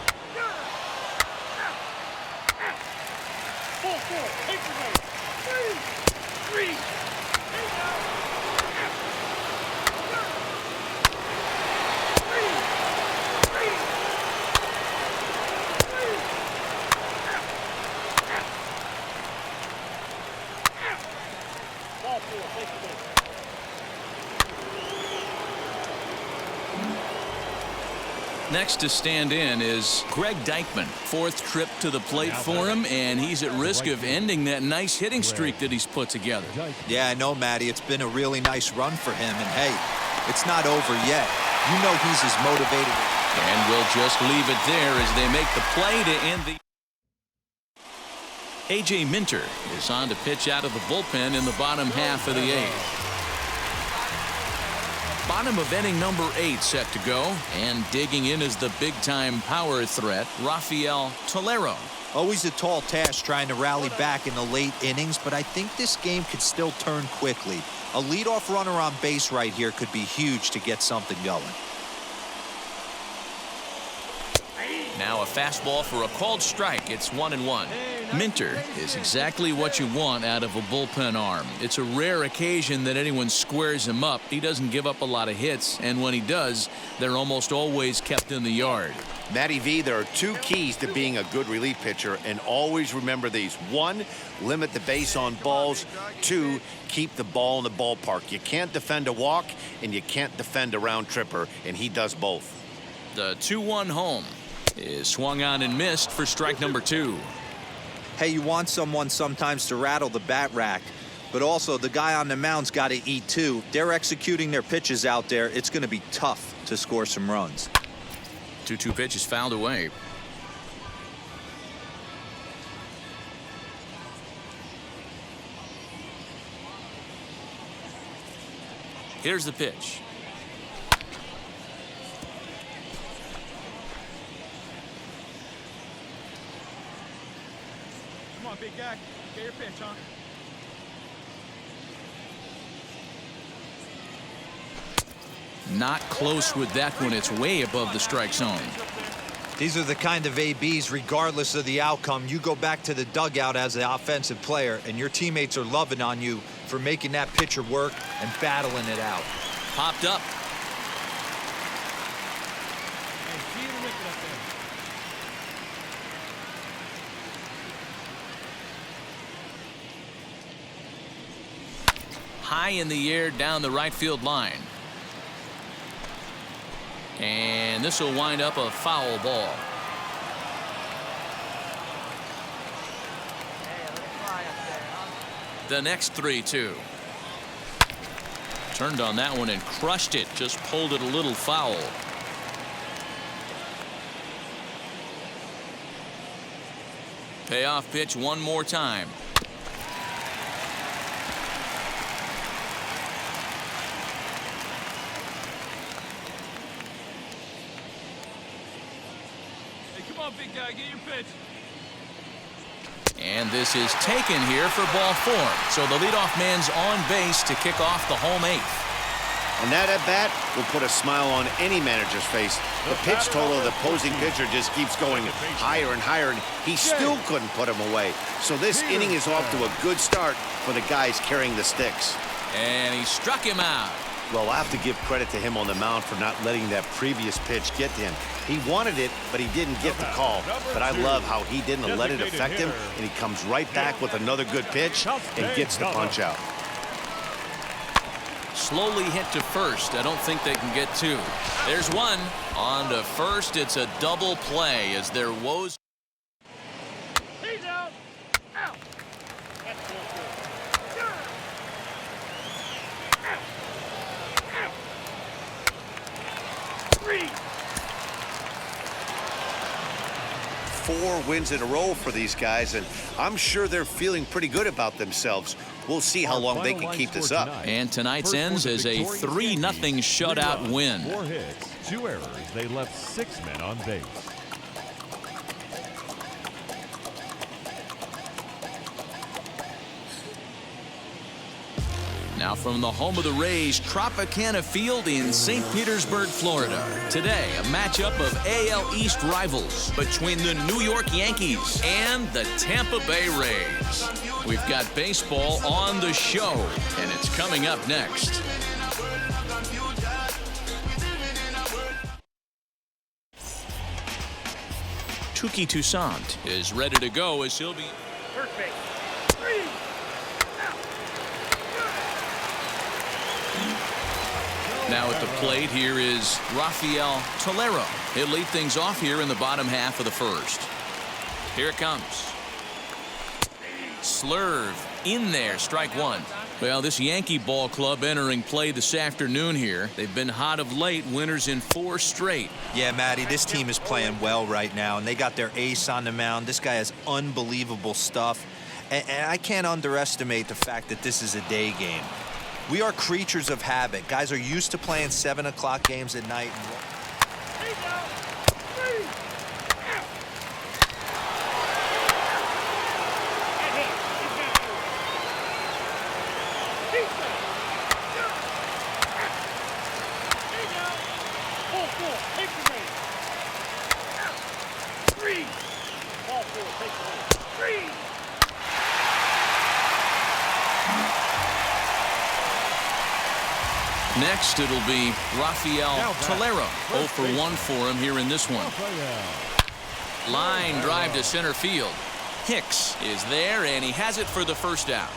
Next to stand in is Greg Deichmann. 4th trip to the plate for him, and he's at risk of ending that nice hitting streak that he's put together. Yeah, I know, Matty. It's been a really nice run for him. And, hey, it's not over yet. You know he's as motivated. And we'll just leave it there as they make the play to end the... A.J. Minter is on to pitch out of the bullpen in the bottom half of the 8th. Bottom of inning number 8 set to go, and digging in is the big-time power threat, Rafael Tolero. Always a tall task trying to rally back in the late innings, but I think this game could still turn quickly. A leadoff runner on base right here could be huge to get something going. Now a fastball for a called strike. It's 1-1. Minter is exactly what you want out of a bullpen arm. It's a rare occasion that anyone squares him up. He doesn't give up a lot of hits, and when he does, they're almost always kept in the yard. Matty V, there are 2 keys to being a good relief pitcher, and always remember these. 1, limit the base on balls. 2, keep the ball in the ballpark. You can't defend a walk, and you can't defend a round tripper, and he does both. The 2-1 home is swung on and missed for strike number 2. Hey, you want someone sometimes to rattle the bat rack, but also the guy on the mound's got to eat too. They're executing their pitches out there. It's going to be tough to score some runs. 2-2 pitch is fouled away. Here's the pitch. Come on, big guy. Get your pitch, huh? Not close with that one. It's way above the strike zone. These are the kind of ABs, regardless of the outcome, you go back to the dugout as the offensive player, and your teammates are loving on you for making that pitcher work and battling it out. Popped up. Hey, see the wicket up there. High in the air down the right field line. And this will wind up a foul ball. The next 3-2. Turned on that one and crushed it. Just pulled it a little foul. Payoff pitch one more time. Hey, come on, big guy, get your pitch. And this is taken here for ball 4. So the leadoff man's on base to kick off the home 8th. And that at-bat will put a smile on any manager's face. The pitch total of the opposing pitcher just keeps going higher and higher, and he still couldn't put him away. So this inning is off to a good start for the guys carrying the sticks. And he struck him out. Well, I have to give credit to him on the mound for not letting that previous pitch get to him. He wanted it, but he didn't get the call. But I love how he didn't let it affect him, and he comes right back with another good pitch and gets the punch out. Slowly hit to first. I don't think they can get 2. There's one. On to first. It's a double play as their woes. He's out. Out. That's so good. Out. Out. 3. 4 wins in a row for these guys, and I'm sure they're feeling pretty good about themselves. We'll see how long they can keep this up. And tonight's ends is a 3-0 shutout win. 4 hits, 2 errors. They left 6 men on base. Now from the home of the Rays, Tropicana Field in St. Petersburg, Florida. Today, a matchup of AL East rivals between the New York Yankees and the Tampa Bay Rays. We've got baseball on the show, and it's coming up next. Touki Toussaint is ready to go as he'll be. First base. 3. Now at the plate here is Rafael Tolero. He'll lead things off here in the bottom half of the first. Here it comes. Slurve in there, strike 1. Well, this Yankee ball club entering play this afternoon here. They've been hot of late, winners in 4 straight. Yeah, Matty, this team is playing well right now, and they got their ace on the mound. This guy has unbelievable stuff, and I can't underestimate the fact that this is a day game. We are creatures of habit. Guys are used to playing 7 o'clock games at night. He's out. 3. Out. That hit. He's got 2. He's out. He's out. 4-4. Take the lead. Out. 3. Ball 4. Take the lead. 3. Next, it'll be Rafael Tolero. 0 for 1 for him here in this one. Line drive to center field. Hicks is there, and he has it for the first out.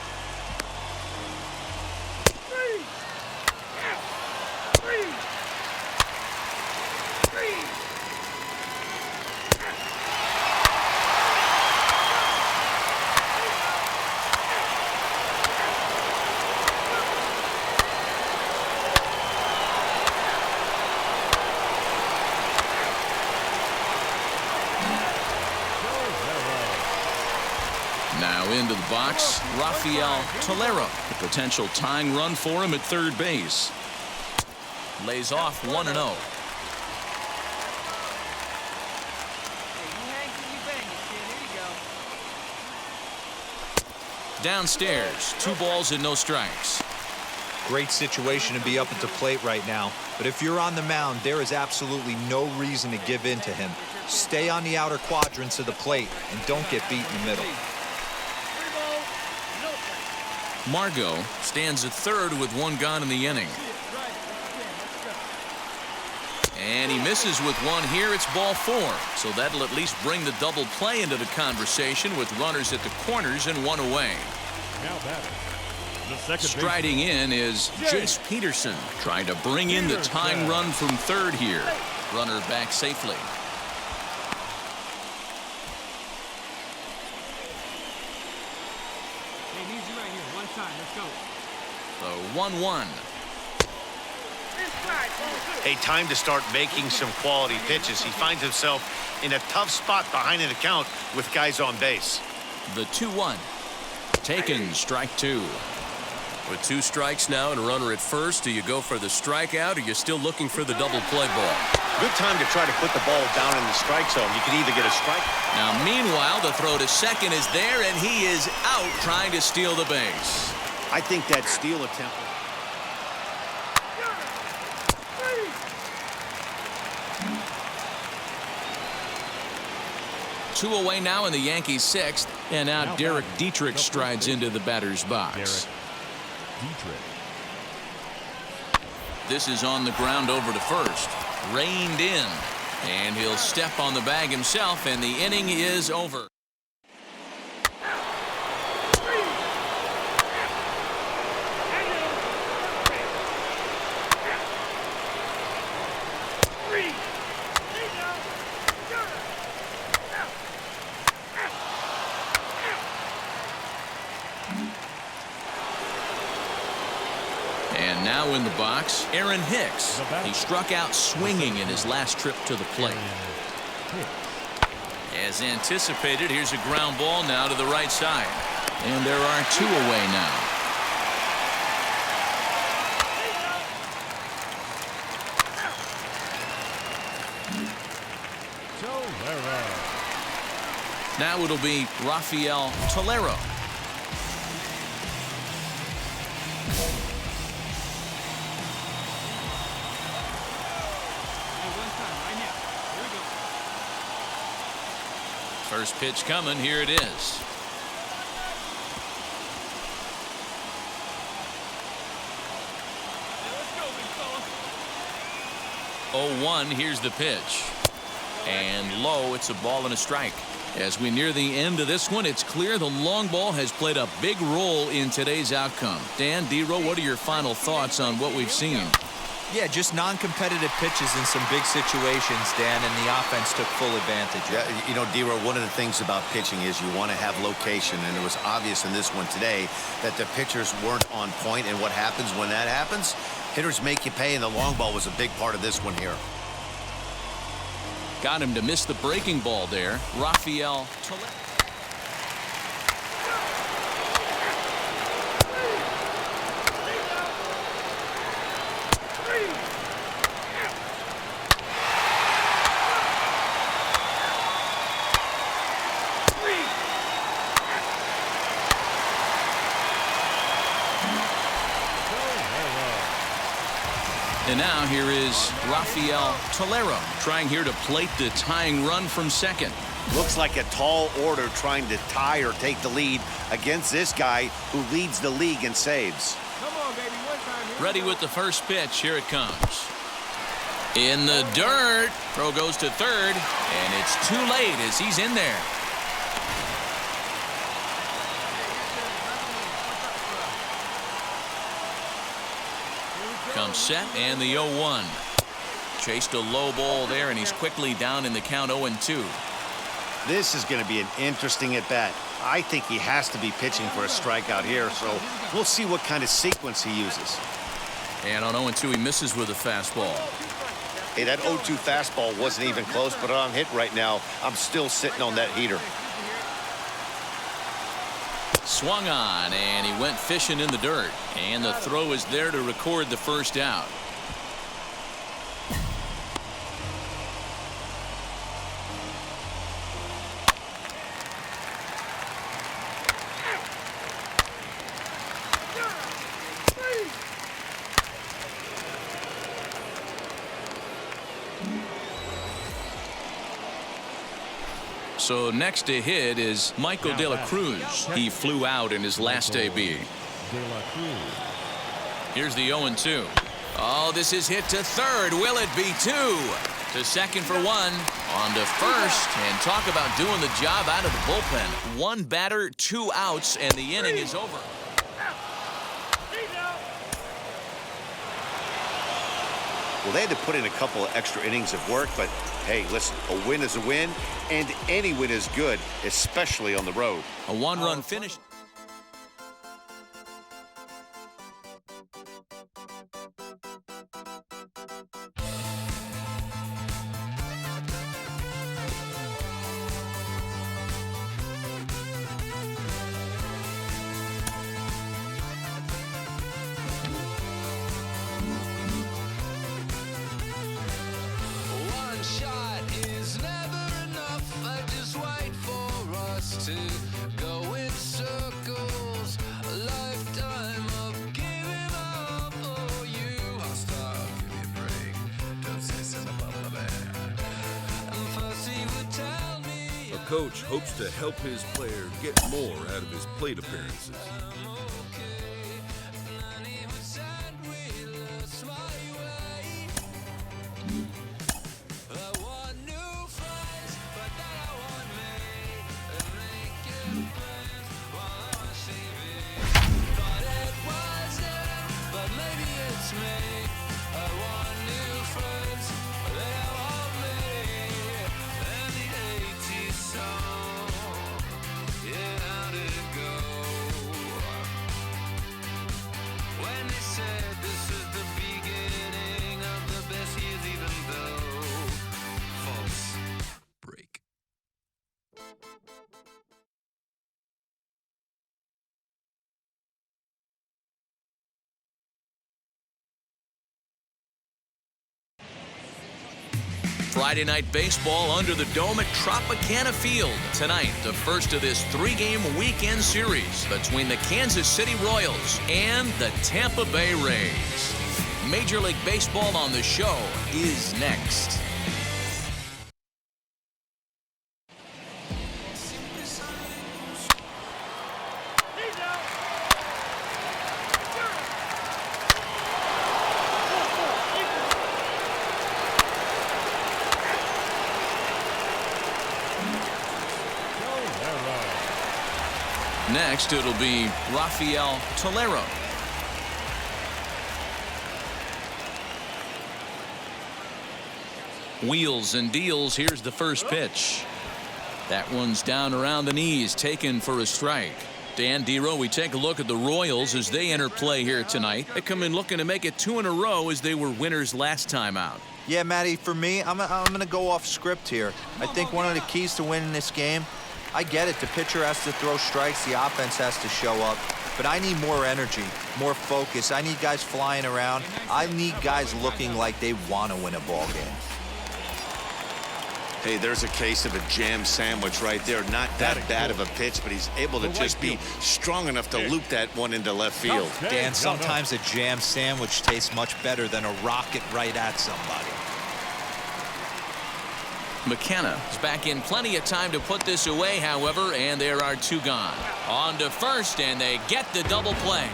3. Out. 3. 3. Now into the box, Rafael Tolero. A potential tying run for him at third base. Lays off 1-0. Hey, you hang till you bang it, kid. Here you go. Downstairs, 2 balls and no strikes. Great situation to be up at the plate right now. But if you're on the mound, there is absolutely no reason to give in to him. Stay on the outer quadrants of the plate and don't get beat in the middle. Margot stands at third with 1 gone in the inning. And he misses with 1 here. It's ball 4. So that'll at least bring the double play into the conversation with runners at the corners and 1 away. Now batting. The second Striding in is Jace Peterson, trying to bring in the tying run from third here. Runner back safely. Hey, needs you right here. One time. Let's go. The 1-1. Hey, time to start making some quality pitches. He finds himself in a tough spot behind an account with guys on base. The 2-1. Taken, strike 2. With 2 strikes now and a runner at first, do you go for the strikeout or you're still looking for the double play ball? Good time to try to put the ball down in the strike zone. You can either get a strike. Now, meanwhile, the throw to second is there, and he is out trying to steal the base. I think that steal attempt. 2 away now in the Yankees' 6th, and now Derek Dietrich strides into the batter's box. This is on the ground over to first. Reined in, and he'll step on the bag himself, and the inning is over. And now in the box, Aaron Hicks. He struck out swinging in his last trip to the plate. As anticipated, here's a ground ball now to the right side. And there are 2 away now. Now it'll be Rafael Tolero. First pitch coming. Here it is. Oh, 1. Here's the pitch. And low. It's a ball and a strike. As we near the end of this one, it's clear the long ball has played a big role in today's outcome. Dan, D-Row, what are your final thoughts on what we've seen? Yeah, just non-competitive pitches in some big situations, Dan, and the offense took full advantage. Yeah, you know, D-Row, one of the things about pitching is you want to have location, and it was obvious in this one today that the pitchers weren't on point, and what happens when that happens? Hitters make you pay, and the long ball was a big part of this one here. Got him to miss the breaking ball there. Rafael Tolero. And now here is Rafael Tolero trying here to plate the tying run from second. Looks like a tall order trying to tie or take the lead against this guy who leads the league in saves. Come on, baby. One time here. Ready with the first pitch. Here it comes. In the dirt. Throw goes to third, and it's too late as he's in there. Comes set, and the 0-1. Chased a low ball there, and he's quickly down in the count 0-2. This is going to be an interesting at-bat. I think he has to be pitching for a strikeout here, so we'll see what kind of sequence he uses. And on 0-2, he misses with a fastball. Hey, that 0-2 fastball wasn't even close, but on hit right now, I'm still sitting on that heater. Swung on, and he went fishing in the dirt. And the throw is there to record the first out. So next to hit is Michael De La Cruz. He flew out in his last AB. Here's the 0-2. Oh, this is hit to third. Will it be 2? To second for 1. On to first. And talk about doing the job out of the bullpen. 1 batter, 2 outs, and the inning is over. Well, they had to put in a couple of extra innings of work, but hey, listen, a win is a win, and any win is good, especially on the road. A 1-run finish. used to go in circles, a lifetime of giving up for you. I'll stop, give me a break. Don't say something about my bad. And first he would tell me A coach hopes to help his player get more out of his plate appearances. I'm okay. And he would send wheelers my way. I want new friends, but then I want me. And making plans while I was saving. Thought it wasn't, but maybe it's me. I want new friends, but they don't want me. And the 80s song, yeah, how did it go? When they said this is the beginning of the best years, even though false break. Friday night baseball under the dome at Tropicana Field. Tonight, the first of this three-game weekend series between the Kansas City Royals and the Tampa Bay Rays. Major League Baseball on the show is next. He's out. Next, it'll be Rafael Tolero. Wheels and deals. Here's the first pitch. That one's down around the knees, taken for a strike. Dan Dero, we take a look at the Royals as they enter play here tonight. They come in looking to make it 2 in a row as they were winners last time out. Yeah, Matty, for me, I'm going to go off script here. I think one of the keys to winning this game, I get it. The pitcher has to throw strikes. The offense has to show up. But I need more energy, more focus. I need guys flying around. I need guys looking like they want to win a ball game. Hey, there's a case of a jam sandwich right there. Not that bad of a pitch, but he's able to just be strong enough to loop that one into left field. Dan, sometimes a jam sandwich tastes much better than a rocket right at somebody. McKenna is back in plenty of time to put this away, however, and there are 2 gone. On to first, and they get the double play.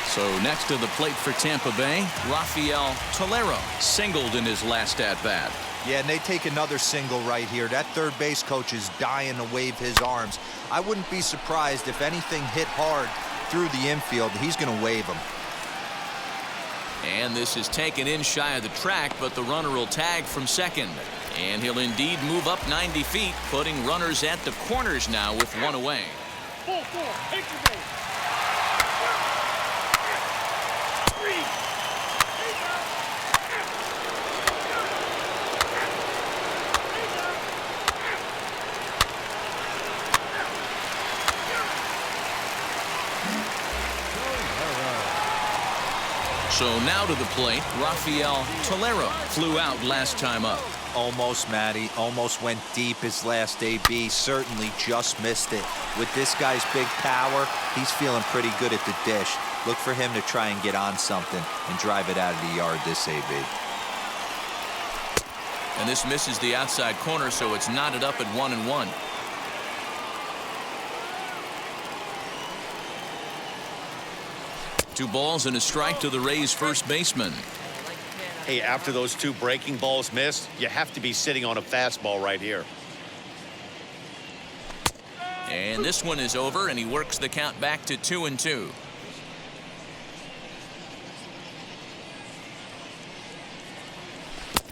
So next to the plate for Tampa Bay, Rafael Tolero singled in his last at-bat. Yeah, and they take another single right here. That third base coach is dying to wave his arms. I wouldn't be surprised if anything hit hard through the infield. He's going to wave them. And this is taken in shy of the track, but the runner will tag from second. And he'll indeed move up 90 feet, putting runners at the corners now with 1 away. 4-4, take your base. So now to the plate, Rafael Tolero flew out last time up. Almost, Matty. Almost went deep his last AB. Certainly just missed it. With this guy's big power, he's feeling pretty good at the dish. Look for him to try and get on something and drive it out of the yard this AB. And this misses the outside corner, so it's knotted up at 1-1. Two balls and a strike to the Rays' first baseman. Hey, after those 2 breaking balls missed, you have to be sitting on a fastball right here. And this one is over, and he works the count back to 2-2.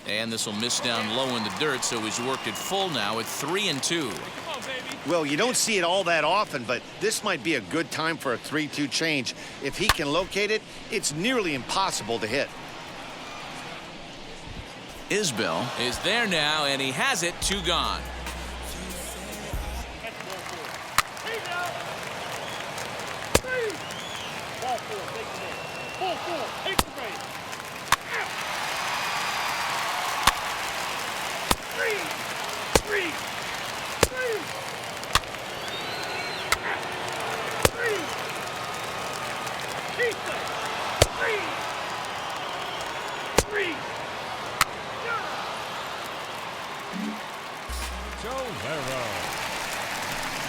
And this will miss down low in the dirt, so he's worked it full now at 3-2. Come on, baby. Well, you don't see it all that often, but this might be a good time for a 3-2 change. If he can locate it, it's nearly impossible to hit. Isbell is there now, and he has it. 2 gone. Ball 4, take the man. Ball 4, take the man. Three.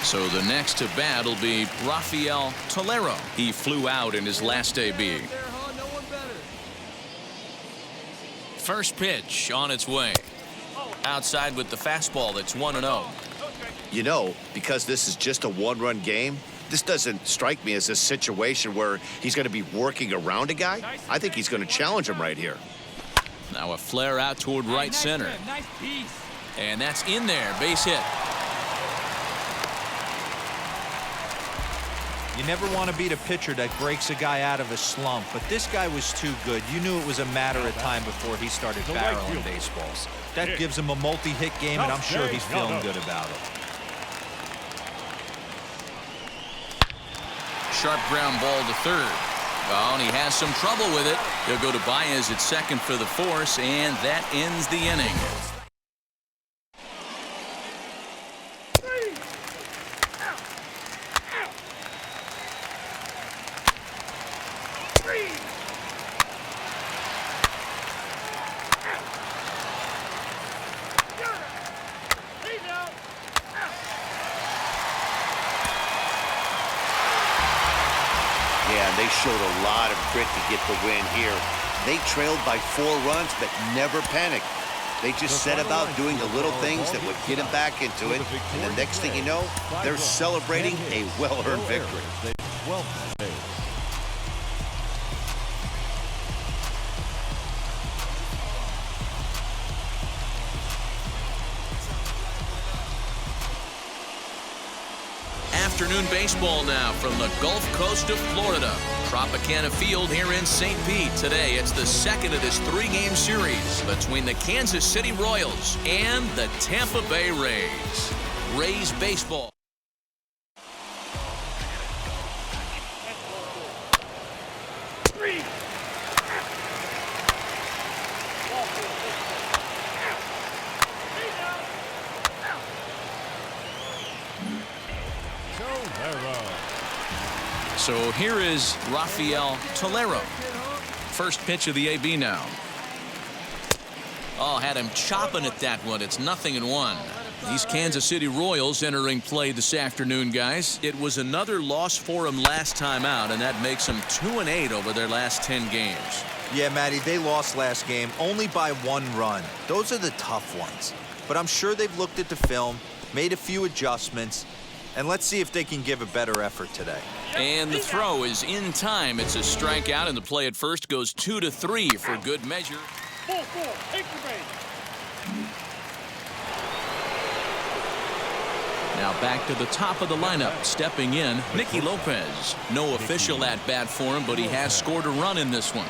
So the next to bat will be Rafael Tolero. He flew out in his last AB. First pitch on its way. Outside with the fastball that's 1-0. You know, because this is just a one-run game, this doesn't strike me as a situation where he's going to be working around a guy. I think he's going to challenge him right here. Now a flare out toward right center. Nice piece. And that's in there. Base hit. You never want to beat a pitcher that breaks a guy out of a slump, but this guy was too good. You knew it was a matter of time before he started barreling baseballs. That gives him a multi-hit game, and I'm sure he's feeling good about it. Sharp ground ball to third. Oh, and he has some trouble with it. He'll go to Baez at second for the force, and that ends the inning. Yeah, they showed a lot of grit to get the win here. They trailed by 4 runs, but never panicked. They just set about doing the little things that would get them back into it. And the next thing you know, they're celebrating a well-earned victory. Afternoon baseball now from the Gulf Coast of Florida. Tropicana Field here in St. Pete. Today, it's the second of this 3-game series between the Kansas City Royals and the Tampa Bay Rays. Rays baseball. So here is Rafael Tolero. First pitch of the AB now. Oh, had him chopping at that one. It's 0-1. These Kansas City Royals entering play this afternoon, guys. It was another loss for them last time out, and that makes them 2-8 over their last 10 games. Yeah, Matty, they lost last game only by 1 run. Those are the tough ones. But I'm sure they've looked at the film, made a few adjustments, and let's see if they can give a better effort today. And the throw is in time. It's a strikeout, and the play at first goes 2-3 for good measure. 4-4, take the base. Now back to the top of the lineup. Stepping in, Nicky Lopez. No official at bat for him, but he has scored a run in this one.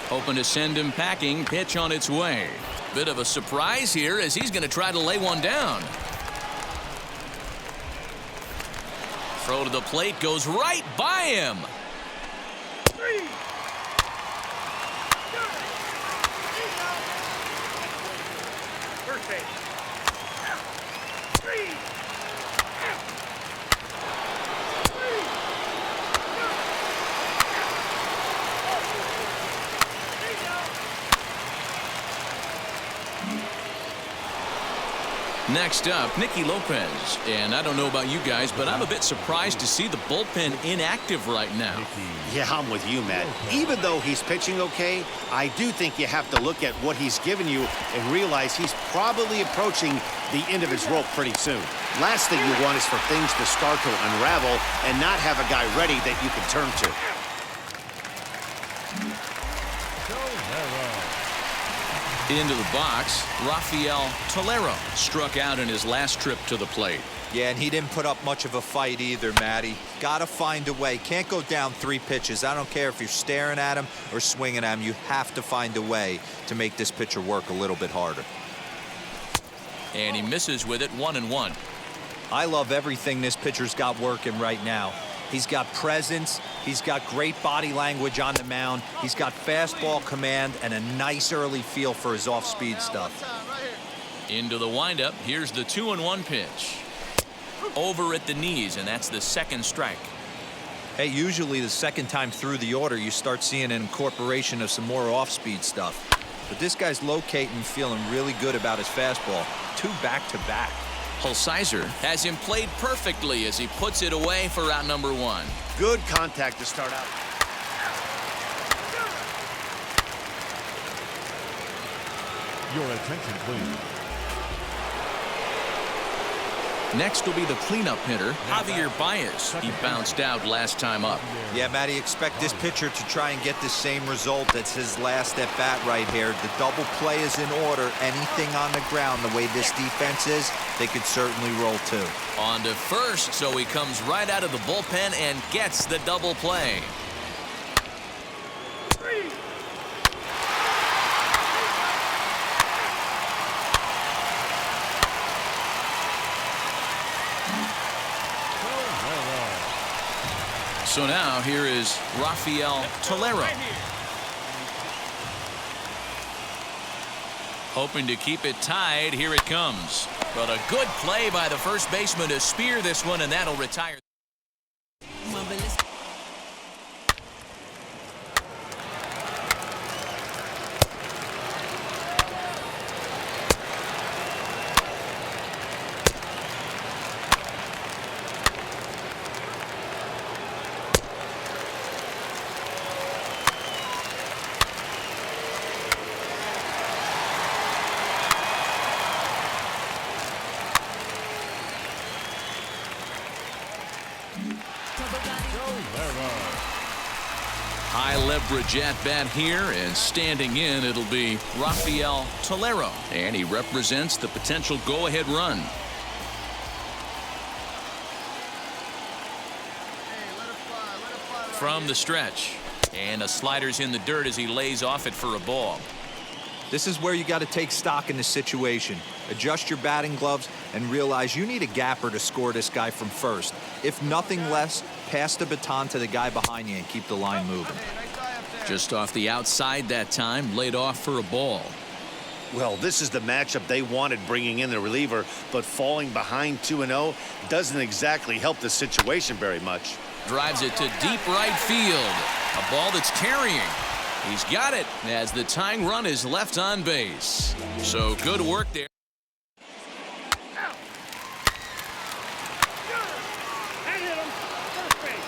Hoping to send him packing. Pitch on its way. Bit of a surprise here as he's going to try to lay one down. Throw to the plate goes right by him. First base. Next up, Nicky Lopez. And I don't know about you guys, but I'm a bit surprised to see the bullpen inactive right now. Yeah, I'm with you, Matt. Even though he's pitching okay, I do think you have to look at what he's given you and realize he's probably approaching the end of his rope pretty soon. Last thing you want is for things to start to unravel and not have a guy ready that you can turn to. Into the box, Rafael Tolero struck out in his last trip to the plate. Yeah, and he didn't put up much of a fight either, Matty. Gotta find a way. Can't go down 3 pitches. I don't care if you're staring at him or swinging at him. You have to find a way to make this pitcher work a little bit harder. And he misses with it, 1-1. I love everything this pitcher's got working right now. He's got presence, he's got great body language on the mound, he's got fastball command and a nice early feel for his off-speed stuff. Into the windup, here's the 2-1 pitch. Over at the knees, and that's the second strike. Hey, usually the second time through the order, you start seeing an incorporation of some more off-speed stuff. But this guy's locating, feeling really good about his fastball. 2 back-to-back. Hulsizer has him played perfectly as he puts it away for out number 1. Good contact to start out. Your attention, please. Next will be the cleanup hitter, Javier Baez. He bounced out last time up. Yeah, Matty, expect this pitcher to try and get the same result. That's his last at bat right here. The double play is in order. Anything on the ground, the way this defense is, they could certainly roll too. On to first, so he comes right out of the bullpen and gets the double play. So now here is Rafael Tolero. Hoping to keep it tied. Here it comes. But a good play by the first baseman to spear this one, and that'll retire. High leverage at bat here, and standing in, it'll be Rafael Tolero, and he represents the potential go-ahead run. From the stretch, and a slider's in the dirt as he lays off it for a ball. This is where you got to take stock in the situation. Adjust your batting gloves and realize you need a gapper to score this guy from first. If nothing less, pass the baton to the guy behind you and keep the line moving. Just off the outside that time, laid off for a ball. Well, this is the matchup they wanted, bringing in the reliever, but falling behind 2-0 doesn't exactly help the situation very much. Drives it to deep right field. A ball that's carrying. He's got it as the tying run is left on base. So good work there. That hit him. First base.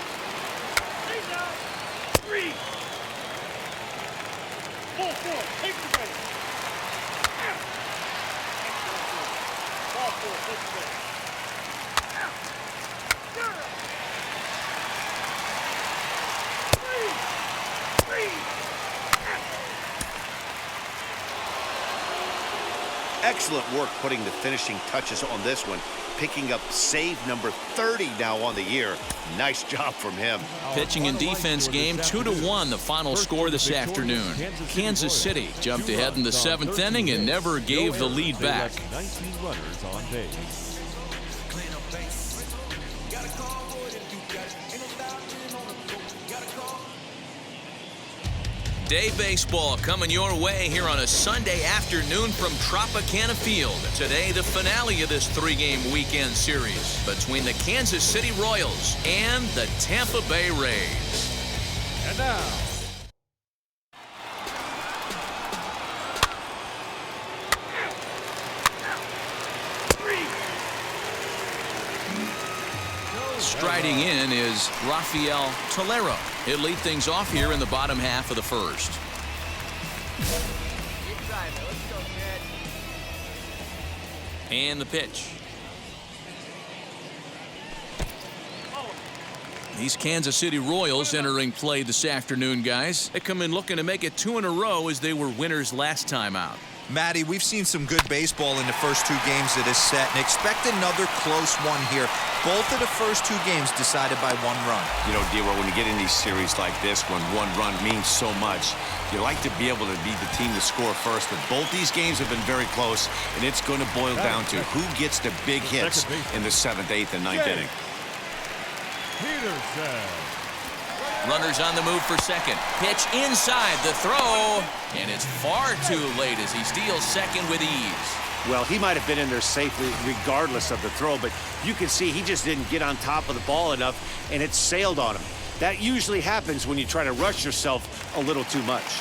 He's out. 3. Ball 4. Take the base. Out. Ball 4. Take the base. Out. 3. Excellent work putting the finishing touches on this one, picking up save number 30 now on the year. Nice job from him. Pitching and defense game 2-1, the final score this afternoon. Kansas City jumped ahead in the 7th inning and never gave the lead back. 19 runners on base. Day baseball coming your way here on a Sunday afternoon from Tropicana Field. Today, the finale of this 3-game weekend series between the Kansas City Royals and the Tampa Bay Rays. And now, Striding in is Rafael Tolero. He'll lead things off here in the bottom half of the first. And the pitch. These Kansas City Royals entering play this afternoon, guys. They come in looking to make it 2 in a row as they were winners last time out. Matty, we've seen some good baseball in the first 2 games of this set, and expect another close one here. Both of the first 2 games decided by 1 run. You know, D-Roll, when you get in these series like this, when 1 run means so much, you like to be able to be the team to score first. But both these games have been very close, and it's going to boil down to who gets the big hits in the 7th, 8th, and 9th inning. Runners on the move for second. Pitch inside the throw, and it's far too late as he steals second with ease. Well, he might have been in there safely regardless of the throw, but you can see he just didn't get on top of the ball enough, and it sailed on him. That usually happens when you try to rush yourself a little too much.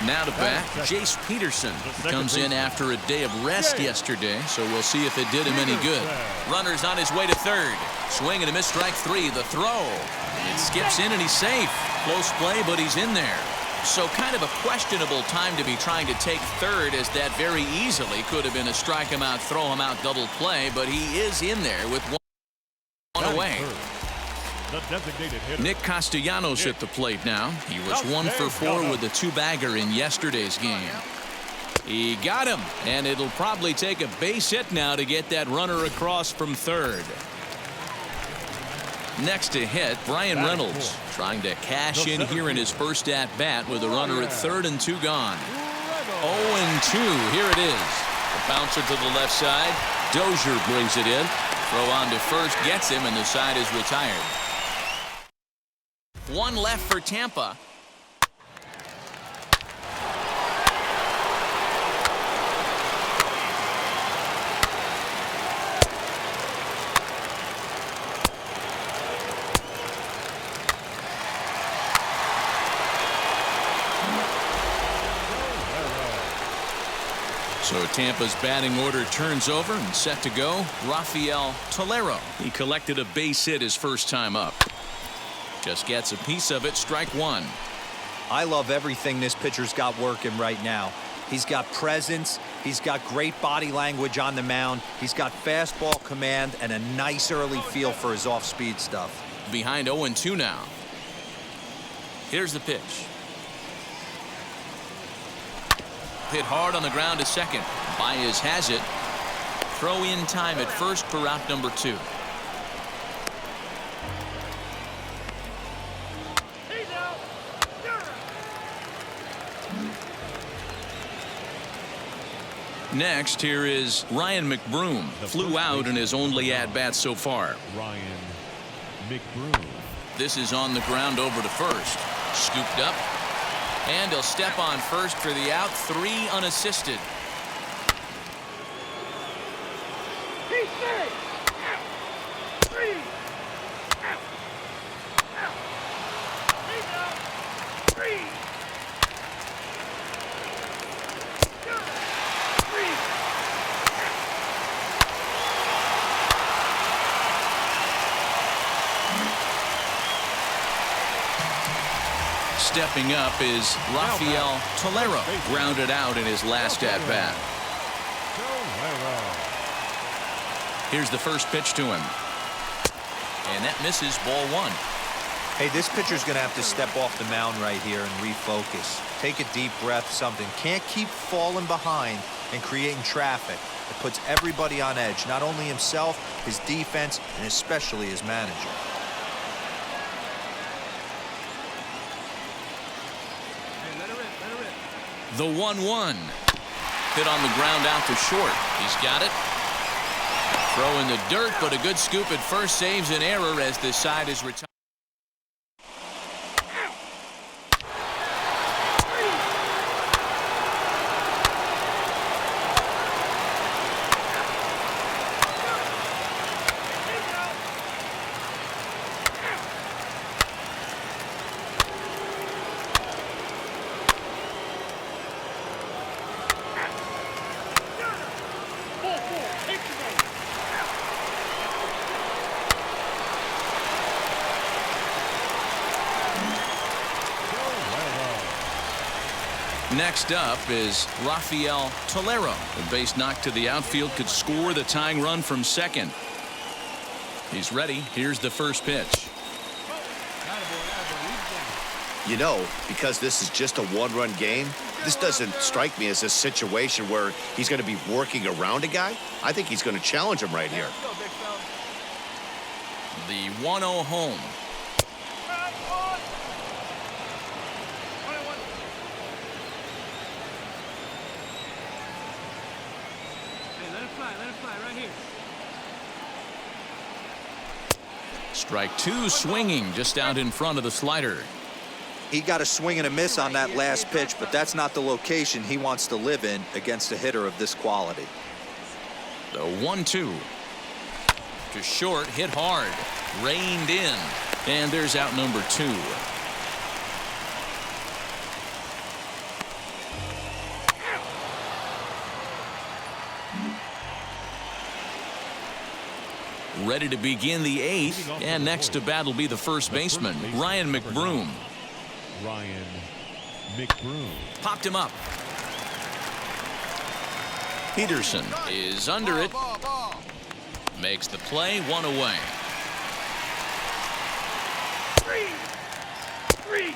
Now to bat, Jace Peterson. He comes in after a day of rest yesterday, so we'll see if it did him any good. Runners on his way to third. Swing and a miss, strike 3. The throw. It skips in and he's safe. Close play, but he's in there. So kind of a questionable time to be trying to take third, as that very easily could have been a strike him out, throw him out double play, but he is in there with one away. The designated hitter. Nick Castellanos at the plate now. He was 1 for 4 with a 2-bagger in yesterday's game. He got him, and it'll probably take a base hit now to get that runner across from third. Next to hit, Brian Reynolds trying to cash in here in his first at-bat with a runner at third and 2 gone. 0-2, here it is. The bouncer to the left side. Dozier brings it in. Throw on to first, gets him, and the side is retired. 1 left for Tampa. So Tampa's batting order turns over and set to go. Rafael Tolero. He collected a base hit his first time up. Just gets a piece of it, strike 1. I love everything this pitcher's got working right now. He's got presence. He's got great body language on the mound. He's got fastball command and a nice early feel for his off-speed stuff. Behind 0-2 now. Here's the pitch. Hit hard on the ground to second. Baez has it. Throw in time at first for out number 2. Next, here is Ryan McBroom. Flew out in his only at-bat so far. Ryan McBroom. This is on the ground over to first. Scooped up. And he'll step on first for the out. 3 unassisted. He's safe. Out. 3. Out. Out. He's out. 3. Stepping up is Rafael Tolero. Grounded out in his last at-bat. Here's the first pitch to him. And that misses, ball 1. Hey, this pitcher's going to have to step off the mound right here and refocus. Take a deep breath, something. Can't keep falling behind and creating traffic. It puts everybody on edge, not only himself, his defense, and especially his manager. The 1-1. Hit on the ground out to short. He's got it. Throw in the dirt, but a good scoop at first saves an error as this side is retired. Next up is Rafael Tolero. The base knock to the outfield could score the tying run from second. He's ready. Here's the first pitch. You know, because this is just a 1-run game, This doesn't strike me as a situation where he's going to be working around a guy. I think he's going to challenge him right here. The 1-0 home. Hey, let it fly right here. Strike two, swinging just out in front of the slider. He got a swing and a miss on that last pitch, but that's not the location he wants to live in against a hitter of this quality. The 1-2. To short, hit hard, reined in, and there's out number 2. Ready to begin the 8th, and next to bat will be the first baseman, Ryan McBroom. Ryan McBroom. Popped him up. Peterson is under it. Makes the play, 1 away. 3.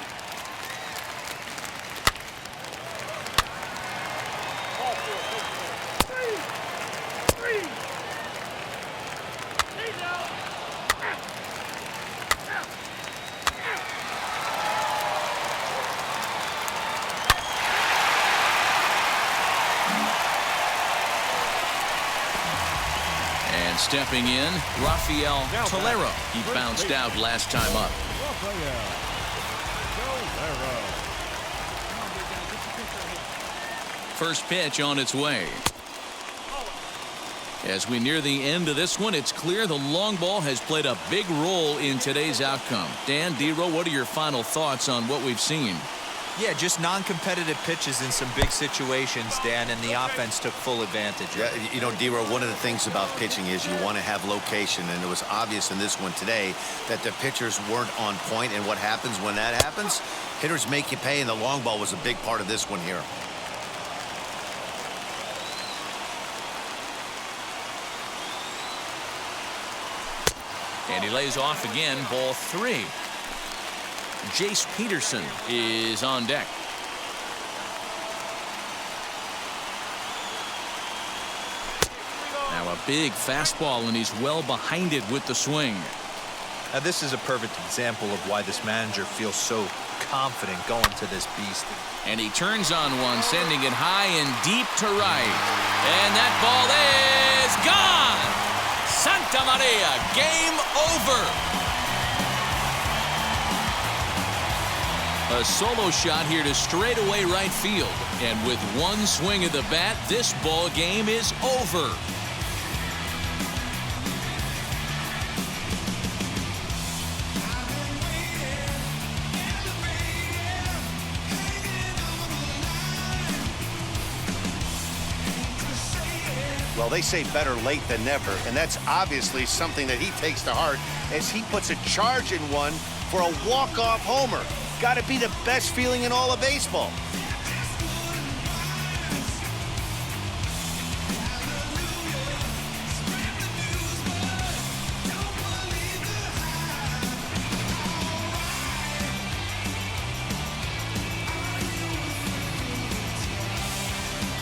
And stepping in, Rafael Tolero. He bounced out last time up. First pitch on its way. As we near the end of this one, it's clear the long ball has played a big role in today's outcome. Dan, D-Row, what are your final thoughts on what we've seen? Yeah, just non-competitive pitches in some big situations, Dan, and the offense took full advantage of it. Yeah, you know, D-Row, one of the things about pitching is you want to have location, and it was obvious in this one today that the pitchers weren't on point, and what happens when that happens? Hitters make you pay, and the long ball was a big part of this one here. And he lays off again, ball 3. Jace Peterson is on deck. Now a big fastball, and he's well behind it with the swing. Now, this is a perfect example of why this manager feels so confident going to this beast. And he turns on one, sending it high and deep to right. And that ball is gone! Santa Maria, game over! A solo shot here to straightaway right field. And with one swing of the bat, this ball game is over. Well, they say better late than never, and that's obviously something that he takes to heart as he puts a charge in one for a walk-off homer. Got to be the best feeling in all of baseball.